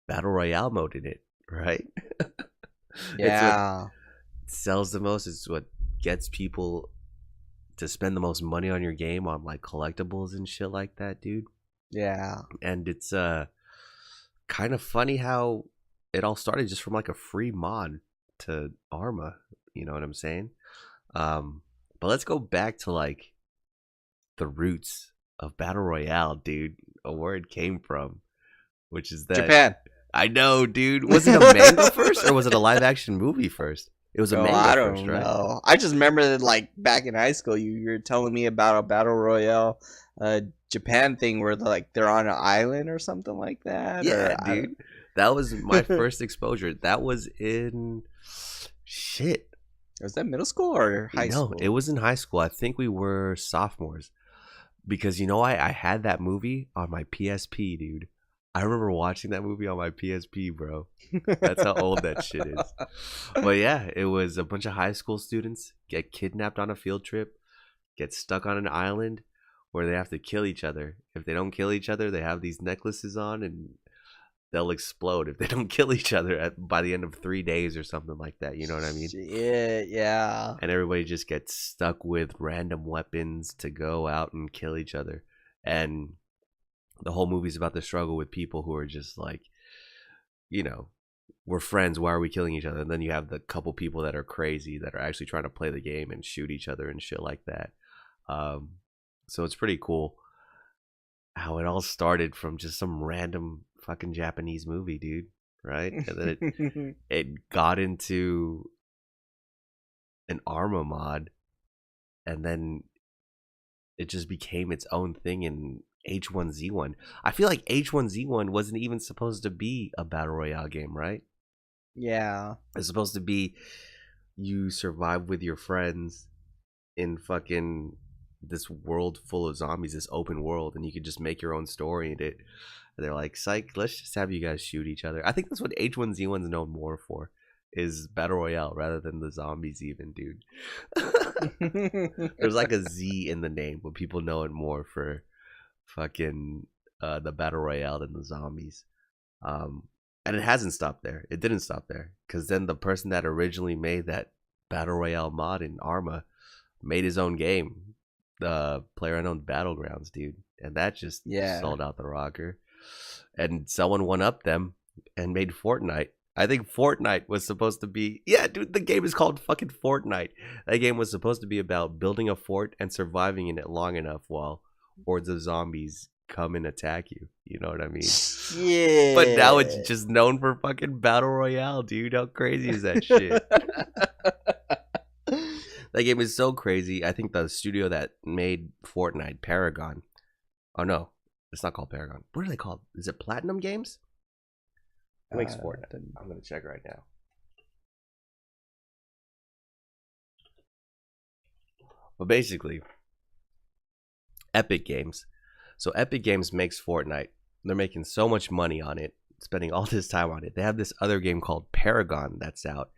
battle royale mode in it, right? It's what Yeah, sells the most. It's what gets people to spend the most money on your game on like collectibles and shit like that, dude. yeah, And it's kind of funny how it all started just from like a free mod to Arma. You know what I'm saying? Um, but let's go back to like the roots of battle royale, dude. Where it came from, which is that Japan. I know, dude. Was it a manga first or was it a live action movie first? It was a Oh, manga I first, don't right? know. I just remember that, like back in high school, you were telling me about a battle royale, Japan thing where they're on an island or something like that. Yeah, Or I dude. That was my first exposure. That was in shit. was that middle school or high No, it school? was in high school. I think we were sophomores. Because I had that movie on my PSP, dude. I remember watching that movie on my PSP, bro. That's how old that shit is. But yeah, it was a bunch of high school students get kidnapped on a field trip, get stuck on an island where they have to kill each other. If they don't kill each other, they have these necklaces on and they'll explode if they don't kill each other by the end of 3 days or something like that. You know what I mean? Shit, yeah, And everybody just gets stuck with random weapons to go out and kill each other. And the whole movie's about the struggle with people who are just like, you know, we're friends. Why are we killing each other? And then you have the couple people that are crazy that are actually trying to play the game and shoot each other and shit like that. Um, so it's pretty cool how it all started from just some random fucking Japanese movie, dude. Right? And then it got into an Arma mod, and then it just became its own thing in H1Z1. I feel like H1Z1 wasn't even supposed to be a battle royale game, right? yeah, It's supposed to be you survive with your friends in fucking this world full of zombies, this open world, and you could just make your own story in it. And they're like, psych, let's just have you guys shoot each other. I think that's what H1Z1's known more for. is battle royale rather than the zombies, even, dude. There's like a Z in the name, but people know it more for fucking the battle royale than the zombies. Um, and it hasn't stopped there. It didn't stop there because then the person that originally made that battle royale mod in Arma made his own game, the PlayerUnknown Battlegrounds, dude, and that just Yeah. sold out the rocker. And someone one up them and made Fortnite. I think Fortnite was supposed to be, yeah, dude, the game is called fucking Fortnite. That game was supposed to be about building a fort and surviving in it long enough while hordes of zombies come and attack you. You know what I mean? But now it's Yeah. just known for fucking battle royale, dude. How crazy is that shit? That game is so crazy. I think the studio that made Fortnite, Paragon. Oh no, it's not called Paragon. What are they called? Is it Platinum Games? Who makes Fortnite? I'm gonna check right now. But basically, Epic Games. So Epic Games makes Fortnite. They're making so much money on it, spending all this time on it. They have this other game called Paragon that's out,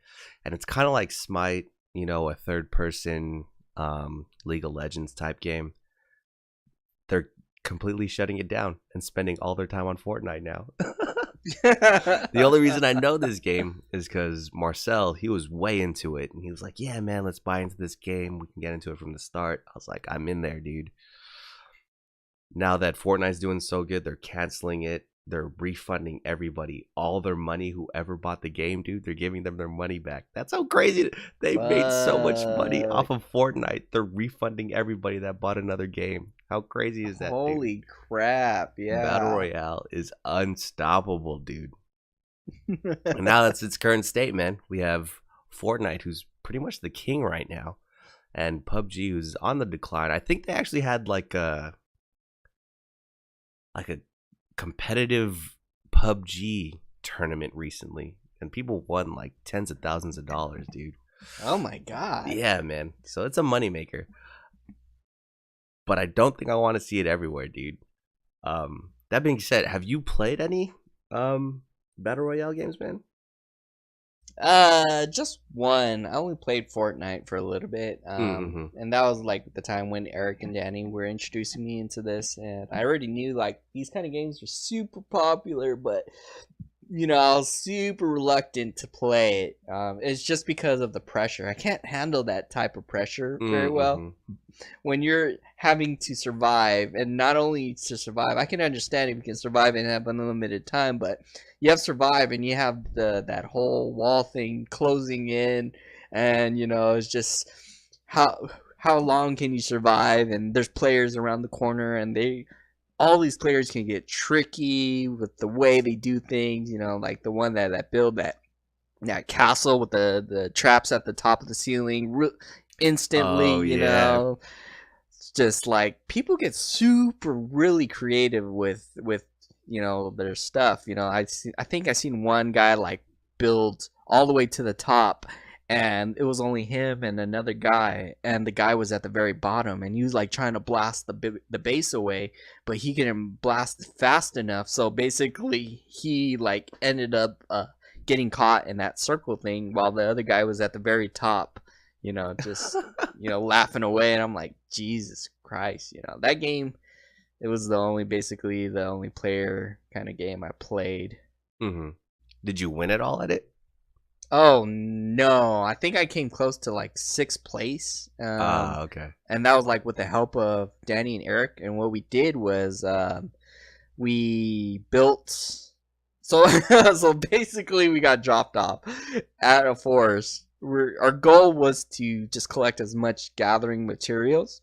and it's kind of like Smite, you know, a third-person League of Legends type game. They're completely shutting it down and spending all their time on Fortnite now. The only reason I know this game is because Marcel, he was way into it, and he was like, "Yeah, man, let's buy into this game. We can get into it from the start." I was like, "I'm in there, dude." Now that Fortnite's doing so good, they're canceling it. They're refunding everybody all their money. Whoever bought the game, dude, they're giving them their money back. That's how crazy. They made so much money off Fuck. of Fortnite. They're refunding everybody that bought another game. How crazy is that, dude? Holy crap. Battle Yeah. Royale is unstoppable, dude. And now that's its current state, man. We have Fortnite, who's pretty much the king right now, and PUBG, who's on the decline. I think they actually had like a competitive PUBG tournament recently, and people won like tens of thousands of dollars, dude. Oh my god. Yeah, man. So it's a moneymaker. But I don't think I want to see it everywhere, dude. That being said, have you played any battle royale games, man? Just one. I only played Fortnite for a little bit. Mm-hmm. And that was like the time when Eric and Danny were introducing me into this, and I already knew like these kind of games were super popular, but you know, I was super reluctant to play it. It's just because of the pressure. I can't handle that type of pressure very well. Mm-hmm. When you're having to survive, and not only to survive, I can understand if you can survive and have unlimited time, but you have to survive and you have that whole wall thing closing in, and you know, it's just how long can you survive, and there's players around the corner, and all these players can get tricky with the way they do things, you know, like the one that build that castle with the traps at the top of the ceiling instantly, Oh you yeah. know. It's just like people get super really creative with you know their stuff. You know, I think I seen one guy like build all the way to the top, and it was only him and another guy, and the guy was at the very bottom, and he was like trying to blast the base away, but he couldn't blast it fast enough. So basically, he like ended up getting caught in that circle thing, while the other guy was at the very top. You know, just you know, laughing away, and I'm like, Jesus Christ, you know, that game. It was basically the only player kind of game I played. Mm-hmm. Did you win it all at it? Oh no, I think I came close to like sixth place. Okay. And that was like with the help of Danny and Eric. And what we did was we built. So so basically, we got dropped off at a forest. Our goal was to just collect as much gathering materials,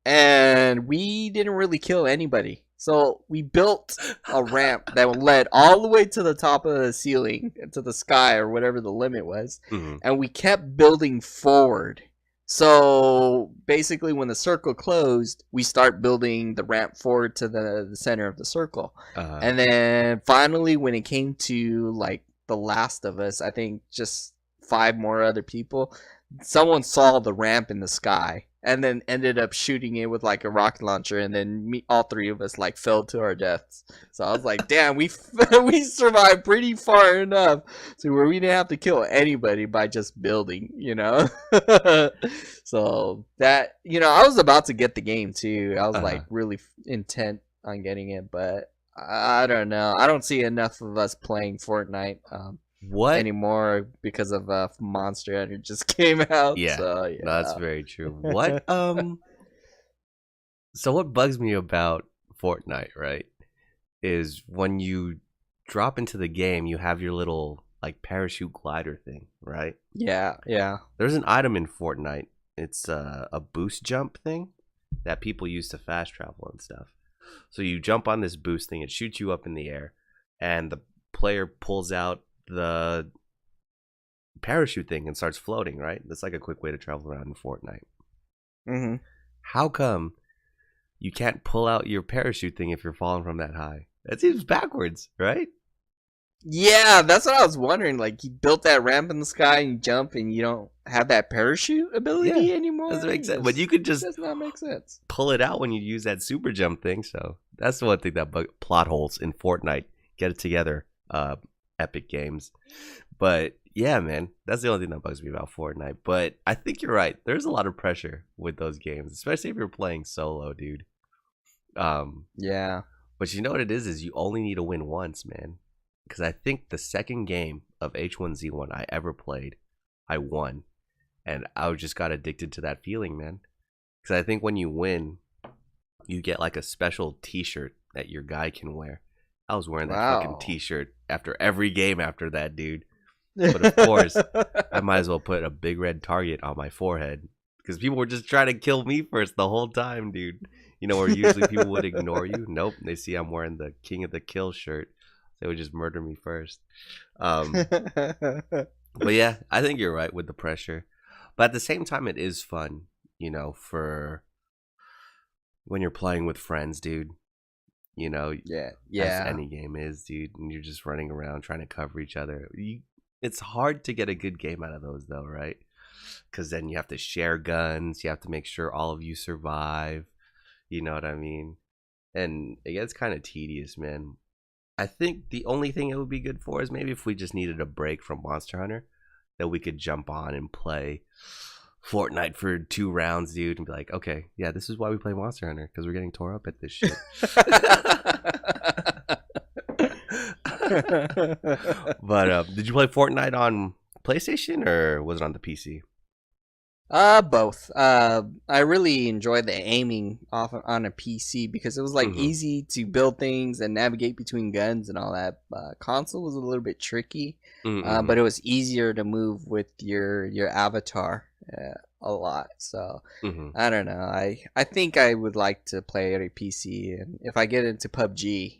and we didn't really kill anybody. So we built a ramp that led all the way to the top of the ceiling, to the sky, or whatever the limit was, Mm-hmm. and we kept building forward. So basically, when the circle closed, we start building the ramp forward to the center of the circle. Uh-huh. And then finally, when it came to like the last of us, I think just five more other people, someone saw the ramp in the sky, and then ended up shooting it with like a rocket launcher, and then all three of us like fell to our deaths. So I was like, damn, we we survived pretty far enough to where we didn't have to kill anybody by just building, you know. So that, you know, I was about to get the game too. I was like Uh, really intent on getting it, but I don't know. I don't see enough of us playing Fortnite what? anymore because of Monster Hunter just came out. Yeah, So no, that's yeah. very true. What? So what bugs me about Fortnite, right, is when you drop into the game, you have your little like parachute glider thing, right? Yeah, yeah. There's an item in Fortnite. It's a boost jump thing that people use to fast travel and stuff. So you jump on this boost thing, it shoots you up in the air, and the player pulls out the parachute thing and starts floating, right? That's like a quick way to travel around in Fortnite. Hmm. How come you can't pull out your parachute thing if you're falling from that high? That seems backwards, right? Yeah, that's what I was wondering. Like, you built that ramp in the sky and you jump, and you don't have that parachute Yeah, ability anymore. doesn't make It sense. But you just could just does not make sense. pull it out when you use that super jump thing. So that's the one thing that plot holes in Fortnite. Get it together, Epic Games. But yeah, man, that's the only thing that bugs me about Fortnite. But I think you're right. There's a lot of pressure with those games, especially if you're playing solo, dude. Um, Yeah. but you know what it is you only need to win once, man. Because I think the second game of H1Z1 I ever played, I won, and I just got addicted to that feeling, man. Because I think when you win, you get like a special T-shirt that your guy can wear. I was wearing that fucking Wow. T-shirt after every game after that, dude. But of course, I might as well put a big red target on my forehead because people were just trying to kill me first the whole time, dude. You know, where usually people would ignore you. Nope, they see I'm wearing the King of the Kill shirt. They would just murder me first. Um, but yeah, I think you're right with the pressure. But at the same time, it is fun, you know, for when you're playing with friends, dude. You know, Yeah, as yeah. any game is, dude, and you're just running around trying to cover each other. It's hard to get a good game out of those, though, right? Because then you have to share guns. You have to make sure all of you survive. You know what I mean? And it gets kind of tedious, man. I think the only thing it would be good for is maybe if we just needed a break from Monster Hunter, that we could jump on and play Fortnite for 2 rounds, dude, and be like, okay, yeah, this is why we play Monster Hunter because we're getting tore up at this shit. But did you play Fortnite on PlayStation or was it on the PC? Both. I really enjoyed the aiming off on a PC because it was like Mm-hmm. easy to build things and navigate between guns and all that. Console was a little bit tricky, Mm-hmm. but it was easier to move with your avatar a lot. So Mm-hmm. I don't know. I think I would like to play at a PC, and if I get into PUBG,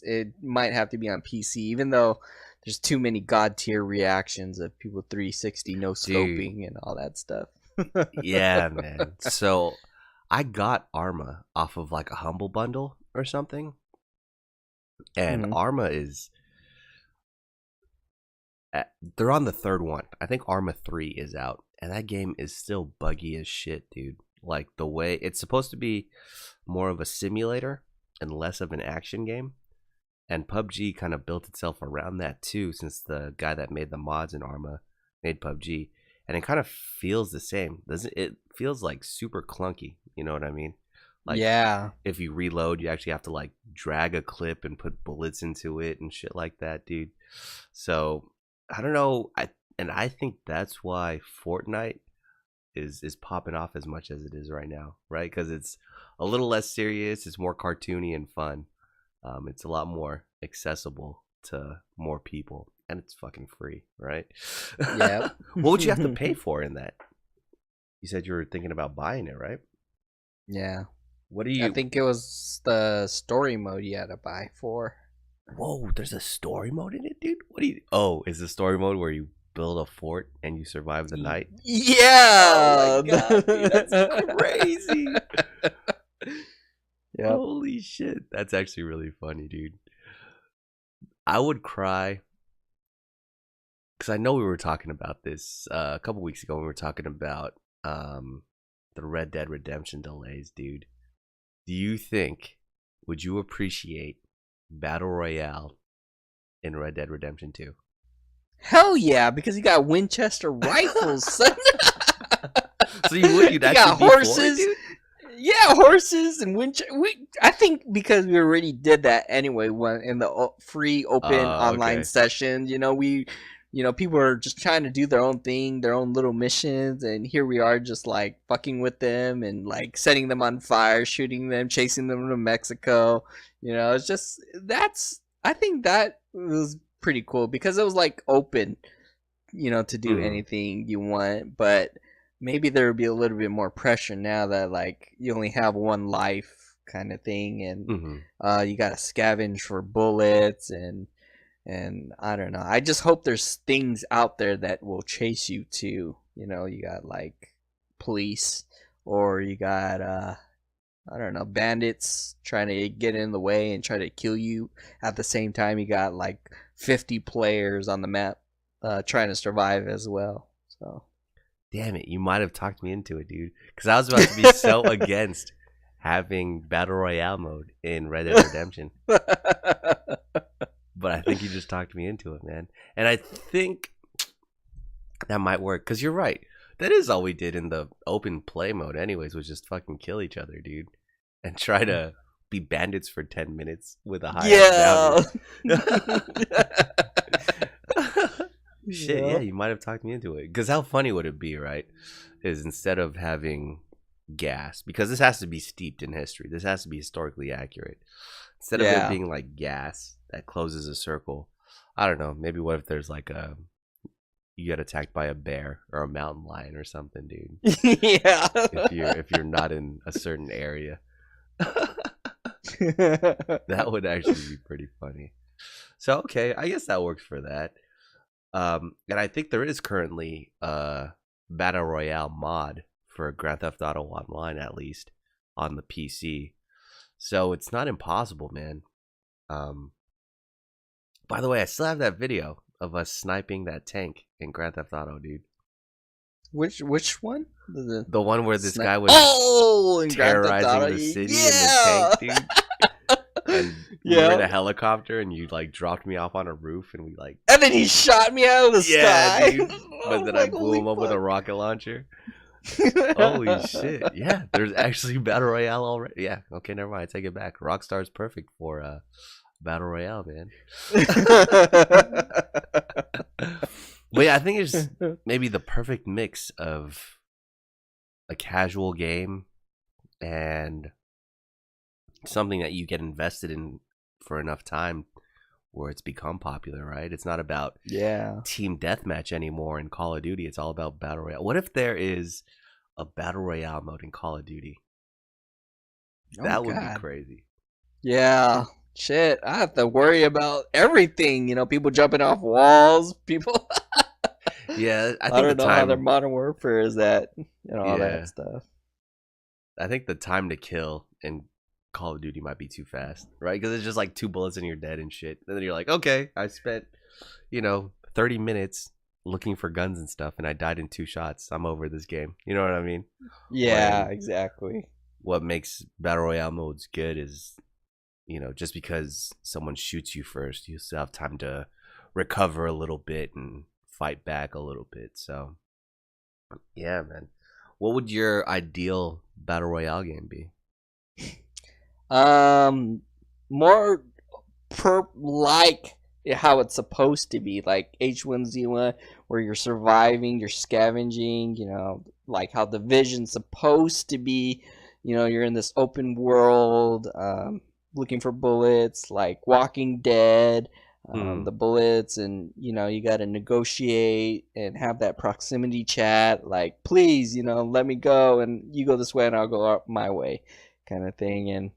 it might have to be on PC, even though there's too many god tier reactions of people 360 no Dude, scoping and all that stuff. yeah, man. So I got Arma off of like a Humble Bundle or something, and Hmm. Arma is they're on the third one. I think Arma 3 is out, and that game is still buggy as shit, dude. Like the way it's supposed to be more of a simulator and less of an action game. And PUBG kind of built itself around that too, since the guy that made the mods in Arma made PUBG. And it kind of feels the same. Doesn't it? Feels like super clunky. You know what I mean? Like Yeah. if you reload, you actually have to like drag a clip and put bullets into it and shit like that, dude. So I don't know. I think that's why Fortnite is popping off as much as it is right now, right? Because it's a little less serious, it's more cartoony and fun. It's a lot more accessible to more people, and it's fucking free, right? Yep. What would you have to pay for in that? You said you were thinking about buying it, right? Yeah. What do I you? think it was the story mode you had to buy for. Whoa, there's a story mode in it, dude. What do you? Oh, is the story mode where you build a fort and you survive the night? Oh my Yeah. god, dude, that's crazy. Yep. Holy shit. That's actually really funny, dude. I would cry because I know we were talking about this a couple weeks ago. We were talking about the Red Dead Redemption delays, dude. Do you think, would you appreciate Battle Royale in Red Dead Redemption 2? Hell yeah, because you got Winchester rifles, son. So you'd You actually got be for it, horses. dude? Yeah, horses and I think because we already did that anyway when in the free open online Okay. session, people are just trying to do their own thing, their own little missions, and here we are just like fucking with them and like setting them on fire, shooting them, chasing them to Mexico. It's just I think that was pretty cool because it was like open, to do Mhm. anything you want, but maybe there would be a little bit more pressure now that like you only have one life kind of thing, and Mhm. you got to scavenge for bullets and I don't know. I just hope there's things out there that will chase you too. You got like police, or you got I don't know, bandits trying to get in the way and try to kill you. At the same time, you got like 50 players on the map trying to survive as well. So Damn it, you might have talked me into it, dude. Because I was about to be so against having Battle Royale mode in Red Dead Redemption. But I think you just talked me into it, man. And I think that might work. Because you're right. That is all we did in the open play mode, anyways, was just fucking kill each other, dude. And try to be bandits for 10 minutes with a high yeah. Shit, yeah, you might have talked me into it. Because how funny would it be, right? Is instead of having gas, because this has to be steeped in history, this has to be historically accurate. Instead of it Yeah. being like gas that closes a circle, I don't know. Maybe what if there's like you get attacked by a bear or a mountain lion or something, dude? Yeah. If you're not in a certain area, that would actually be pretty funny. So okay, I guess that works for that. And I think there is currently a Battle Royale mod for Grand Theft Auto Online, at least on the PC. So it's not impossible, man. Um, by the way, I still have that video of us sniping that tank in Grand Theft Auto, dude. Which one? The one where this guy was in Grand Theft terrorizing Auto. the city in the Yeah. tank, dude. And we were in a helicopter, and you like dropped me off on a roof, and we like, And then he shot me out of the sky. dude. But then I blew him up with a rocket launcher. Holy shit! Yeah, there's actually Battle Royale already. Yeah, okay, never mind. I take it back. Rockstar's perfect for Battle Royale, man. But yeah, I think it's maybe the perfect mix of a casual game and something that you get invested in for enough time where it's become popular, right? It's not about team deathmatch anymore in Call of Duty. It's all about Battle Royale. What if there is a Battle Royale mode in Call of Duty? That would be crazy. Yeah. Shit, I have to worry about everything. People jumping off walls, people. Yeah, I don't know how their Modern Warfare is that, all that stuff. I think the time to kill in Call of Duty might be too fast, right? Because it's just like 2 bullets and you're dead and shit. And then you're like, okay, I spent, 30 minutes looking for guns and stuff, and I died in 2 shots. I'm over this game. You know what I mean? Yeah, exactly. What makes Battle Royale modes good is, just because someone shoots you first, you still have time to recover a little bit and fight back a little bit. So, yeah, man. What would your ideal Battle Royale game be? More like how it's supposed to be, like H1Z1, where you're surviving, you're scavenging, like how Division's supposed to be. You're in this open world, looking for bullets, like Walking Dead. The bullets, and you got to negotiate and have that proximity chat, like, please, let me go, and you go this way and I'll go up my way, kind of thing. And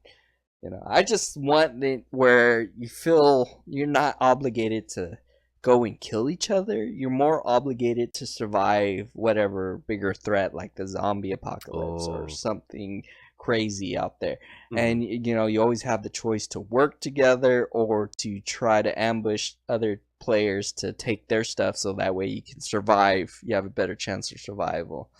I just want it where you feel you're not obligated to go and kill each other. You're more obligated to survive whatever bigger threat, like the zombie apocalypse or something crazy out there. And you always have the choice to work together or to try to ambush other players to take their stuff, so that way you can survive. You have a better chance of survival.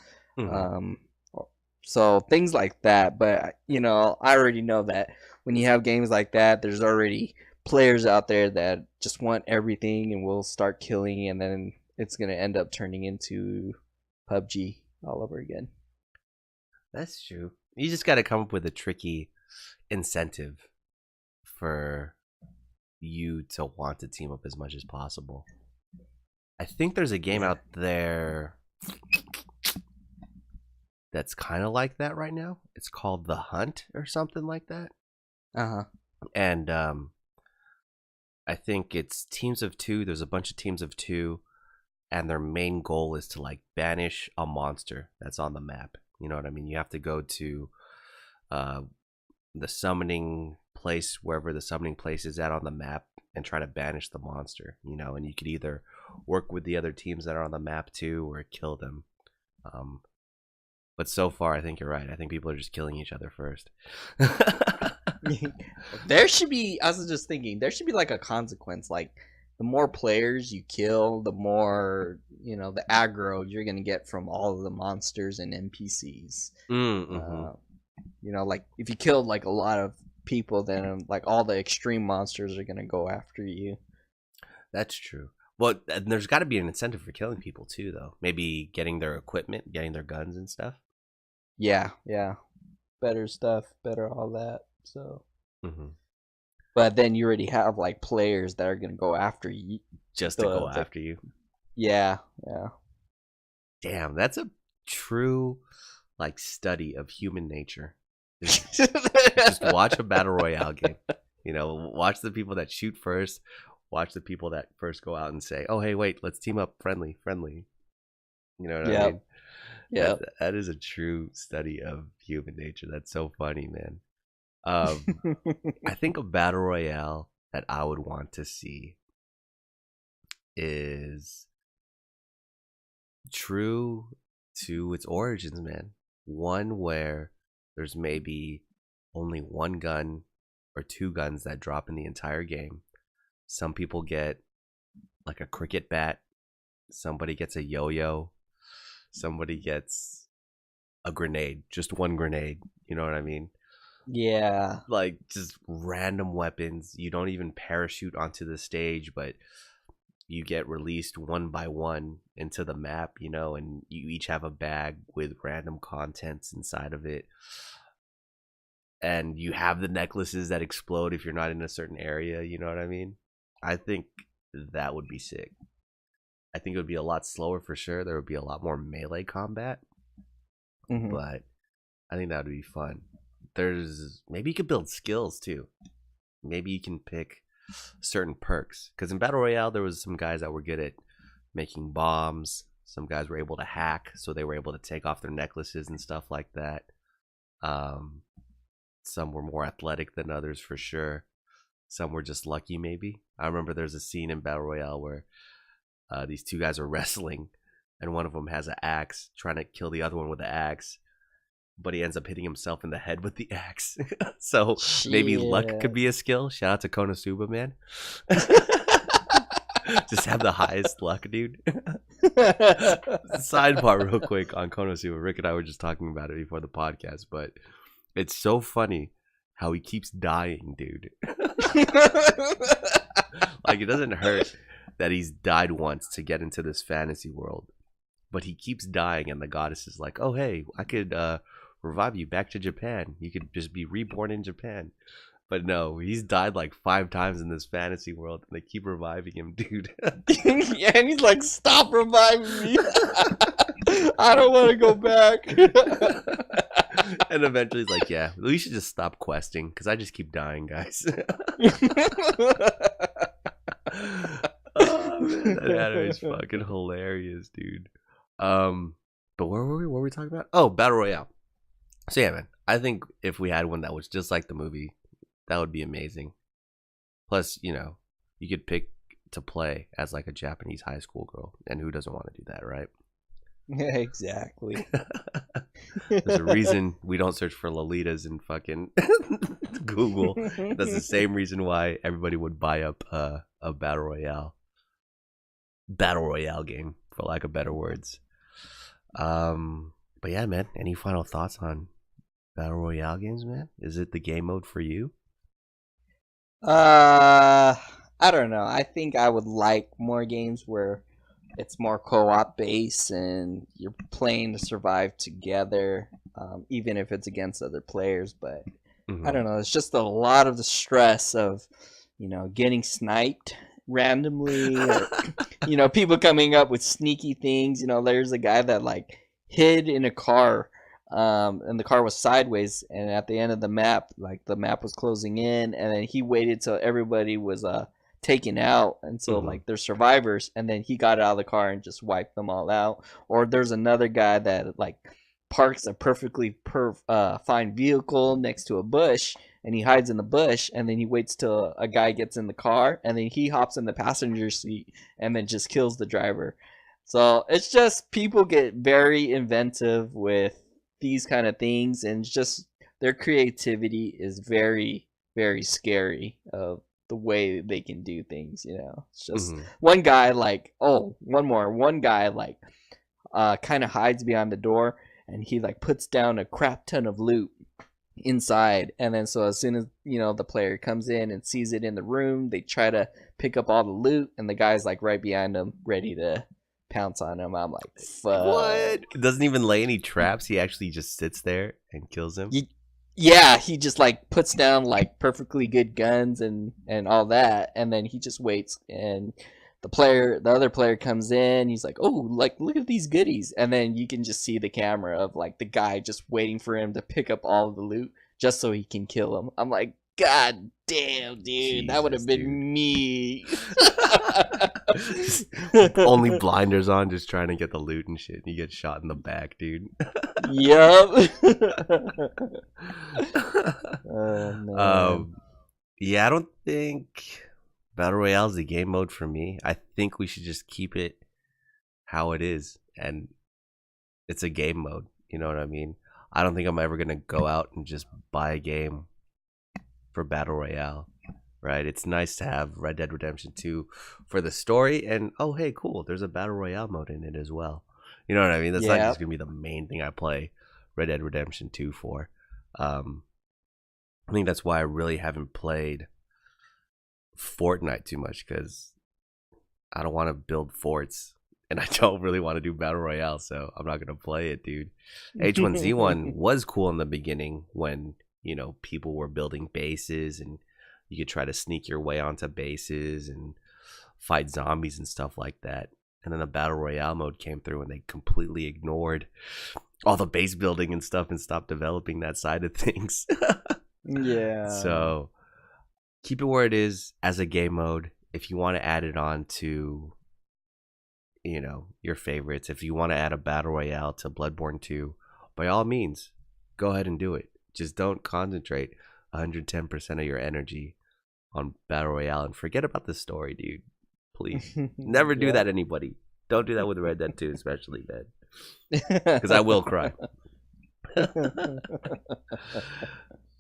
So things like that. But I already know that when you have games like that, there's already players out there that just want everything and will start killing, and then it's gonna end up turning into PUBG all over again. That's true. You just got to come up with a tricky incentive for you to want to team up as much as possible. I think there's a game out there that's kind of like that right now. It's called The Hunt or something like that. Uh huh. And I think it's teams of two. There's a bunch of teams of two, and their main goal is to like banish a monster that's on the map. You know what I mean? You have to go to uh, the summoning place, wherever the summoning place is at on the map, and try to banish the monster. And you could either work with the other teams that are on the map too, or kill them. But so far, I think you're right. I think people are just killing each other first. There should be. I was just thinking there should be like a consequence. Like the more players you kill, the more the aggro you're gonna get from all of the monsters and NPCs. Mm-hmm. Like if you killed like a lot of people, then like all the extreme monsters are gonna go after you. That's true. Well, and there's got to be an incentive for killing people too, though. Maybe getting their equipment, getting their guns and stuff. Yeah, better stuff, better all that. So, Mm-hmm. but then you already have like players that are gonna go after you, just to go after you. Yeah. Damn, that's a true like study of human nature. Just watch a battle royale game. Watch the people that shoot first. Watch the people that first go out and say, "Oh, hey, wait, let's team up, friendly." You know what I mean? Yeah. That is a true study of human nature. That's so funny, man. I think a battle royale that I would want to see is true to its origins, man. One where there's maybe only one gun or two guns that drop in the entire game. Some people get like a cricket bat. Somebody gets a yo-yo. Somebody gets a grenade. Just one grenade. You know what I mean? Yeah. Like just random weapons. You don't even parachute onto the stage, but you get released one by one into the map, and you each have a bag with random contents inside of it. And you have the necklaces that explode if you're not in a certain area, you know what I mean? I think that would be sick. I think it would be a lot slower for sure. There would be a lot more melee combat. Mm-hmm. But I think that would be fun. Maybe you could build skills too. Maybe you can pick certain perks, because in battle royale there was some guys that were good at making bombs. Some guys were able to hack, so they were able to take off their necklaces and stuff like that. Some were more athletic than others for sure. Some were just lucky, maybe. I remember there's a scene in battle royale where these two guys are wrestling, and one of them has an axe trying to kill the other one with the axe, but he ends up hitting himself in the head with the axe. So maybe luck could be a skill. Shout out to Konosuba, man. Just have the highest luck, dude. Sidebar real quick on Konosuba. Rick and I were just talking about it before the podcast, but it's so funny how he keeps dying, dude. Like, it doesn't hurt that he's died once to get into this fantasy world, but he keeps dying, and the goddess is like, "Oh, hey, I could revive you back to Japan. You could just be reborn in Japan." But no, he's died like 5 times in this fantasy world, and they keep reviving him, dude. Yeah, and he's like, "Stop reviving me. I don't want to go back." And eventually he's like, "Yeah, we should just stop questing, because I just keep dying, guys." Oh, man, that anime is fucking hilarious, dude. But where were we? What were we talking about? Oh, battle royale. So yeah, man, I think if we had one that was just like the movie, that would be amazing. Plus, you could pick to play as like a Japanese high school girl, and who doesn't want to do that, right? Yeah, exactly. There's a reason we don't search for Lolitas in fucking Google. That's the same reason why everybody would buy up a battle royale game, for lack of better words. But yeah, man, any final thoughts on Battle Royale games, man? Is it the game mode for you? Uh, I don't know. I think I would like more games where it's more co-op based and you're playing to survive together, even if it's against other players. But I Mm-hmm. don't know. It's just a lot of the stress of, getting sniped randomly, or people coming up with sneaky things. There's a guy that like hid in a car, and the car was sideways, and at the end of the map, like the map was closing in, and then he waited till everybody was taken out until Mm-hmm. like they're survivors, and then he got out of the car and just wiped them all out. Or there's another guy that like parks a perfectly fine vehicle next to a bush, and he hides in the bush, and then he waits till a guy gets in the car, and then he hops in the passenger seat and then just kills the driver. So it's just people get very inventive with these kind of things, and it's just their creativity is very, very scary of the way they can do things. It's just Mm-hmm. one guy like, oh, one guy like kind of hides behind the door, and he like puts down a crap ton of loot inside, and then so as soon as the player comes in and sees it in the room, they try to pick up all the loot, and the guy's like right behind them ready to pounce on him. I'm like, fuck. What? Doesn't even lay any traps. He actually just sits there and kills him. Yeah, he just like puts down like perfectly good guns and all that, and then he just waits, and the other player comes in. He's like, "Oh, like look at these goodies," and then you can just see the camera of like the guy just waiting for him to pick up all of the loot just so he can kill him. I'm like, God damn, dude, that would Jesus, have dude. been me. Only blinders on, just trying to get the loot and shit. And you get shot in the back, dude. Yup. Oh man. um, yeah, I don't think Battle Royale is the game mode for me. I think we should just keep it how it is, and it's a game mode. You know what I mean? I don't think I'm ever gonna go out and just buy a game for Battle Royale. Right? It's nice to have Red Dead Redemption 2 for the story, and oh hey, cool, there's a Battle Royale mode in it as well. You know what I mean? That's not Yeah. just gonna be the main thing I play Red Dead Redemption 2 for. Um, I think that's why I really haven't played Fortnite too much, because I don't want to build forts and I don't really want to do Battle Royale, so I'm not gonna play it, dude. H1Z1 was cool in the beginning when, people were building bases and you could try to sneak your way onto bases and fight zombies and stuff like that. And then the Battle Royale mode came through and they completely ignored all the base building and stuff and stopped developing that side of things. Yeah. So keep it where it is as a game mode. If you want to add it on to, your favorites, if you want to add a Battle Royale to Bloodborne 2, by all means, go ahead and do it. Just don't concentrate 110% of your energy on Battle Royale and forget about the story, dude. Please. Never do that, Yep. anybody. Don't do that with Red Dead 2, especially, man. Because I will cry.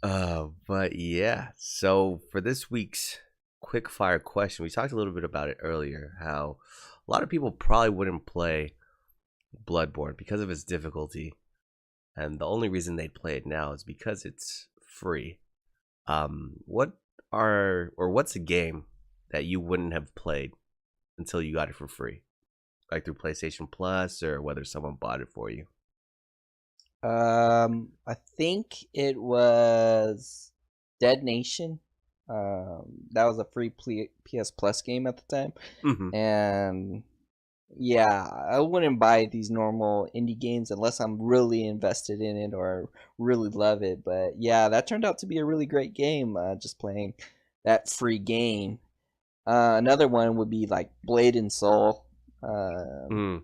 But yeah, so for this week's quick fire question, we talked a little bit about it earlier, how a lot of people probably wouldn't play Bloodborne because of its difficulty, and the only reason they'd play it now is because it's free. What's a game that you wouldn't have played until you got it for free, like through PlayStation Plus or whether someone bought it for you? I think it was Dead Nation. That was a free PS Plus game at the time, Mm-hmm. and yeah, I wouldn't buy these normal indie games unless I'm really invested in it or really love it. But yeah, that turned out to be a really great game. Just playing that free game. Another one would be like Blade and Soul. Mm.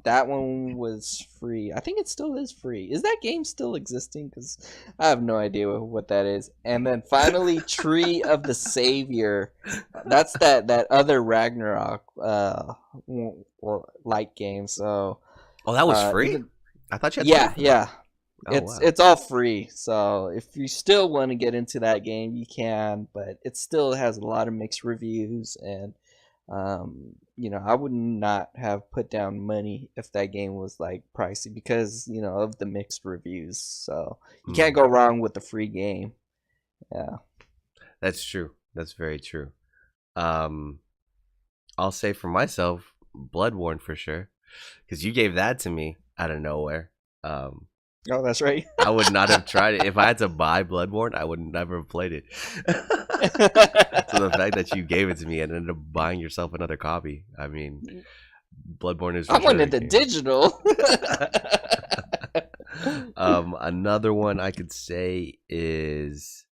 That one was free. I think it still is free. Is that game still existing? Because I have no idea what that is. And then finally, Tree of the Savior. That's that other Ragnarok light game. So Oh, that was free? even I thought you had to pay yeah, for that. yeah, Oh it's wow. it's all free. So if you still want to get into that game, you can. But it still has a lot of mixed reviews, and I would not have put down money if that game was like pricey because of the mixed reviews. So you can't go wrong with the free game. Yeah, That's true. That's very true. Um, I'll say for myself, Bloodborne for sure, because you gave that to me out of nowhere. Um, oh, that's right. I would not have tried it if I had to buy Bloodborne. I would never have played it. So the fact that you gave it to me and ended up buying yourself another copy, I mean, Bloodborne is. I wanted the digital. Another one I could say is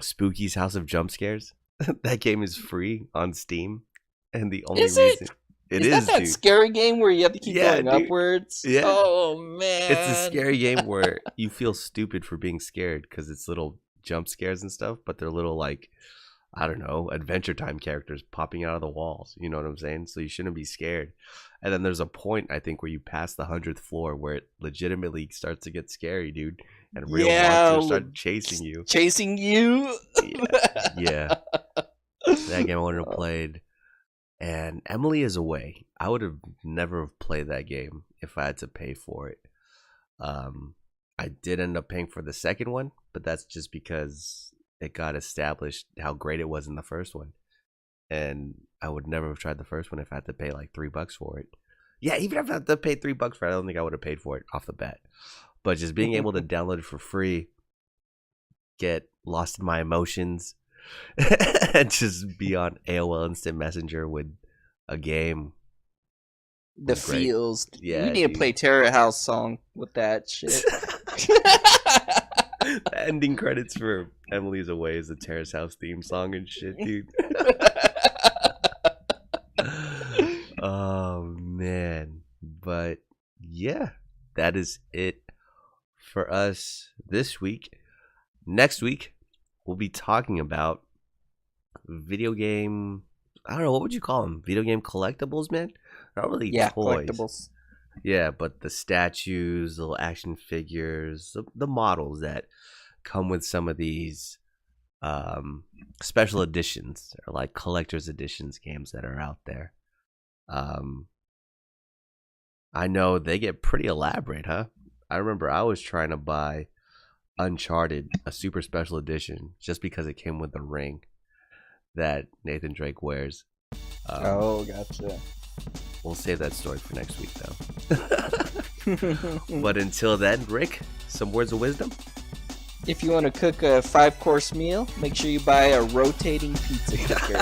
Spooky's House of Jump Scares. That game is free on Steam, and the only Is reason it is that dude. scary game where you have to keep going dude. upwards? Yeah. Oh man, It's a scary game where you feel stupid for being scared because it's little jump scares and stuff, but they're little like, I don't know, Adventure Time characters popping out of the walls. You know what I'm saying? So you shouldn't be scared. And then there's a point, I think, where you pass the 100th floor where it legitimately starts to get scary, dude. And real monsters start chasing you. Chasing you? Yeah. That game I wouldn't have played. And Emily is Away. I would have never have played that game if I had to pay for it. I did end up paying for the second one, but that's just because it got established how great it was in the first one. And I would never have tried the first one if I had to pay like $3 for it. Yeah, even if I had to pay $3 for it, I don't think I would have paid for it off the bat. But just being able to download it for free, get lost in my emotions, and just be on AOL Instant Messenger with a game. The feels. Yeah, we need to play Terror House song with that shit. The ending credits for Emily's Away is the Terrace House theme song and shit, dude. Oh man. But yeah, that is it for us this week. Next week we'll be talking about video game, I don't know, what would you call them? Video game collectibles, man? Not really toys. Collectibles. Yeah, but the statues, little action figures, the models that come with some of these special editions or like collector's editions games that are out there. I know they get pretty elaborate, huh? I remember I was trying to buy Uncharted, a super special edition, just because it came with the ring that Nathan Drake wears. Gotcha. We'll save that story for next week, though. But until then, Rick, some words of wisdom? If you want to cook a 5-course meal, make sure you buy a rotating pizza cooker.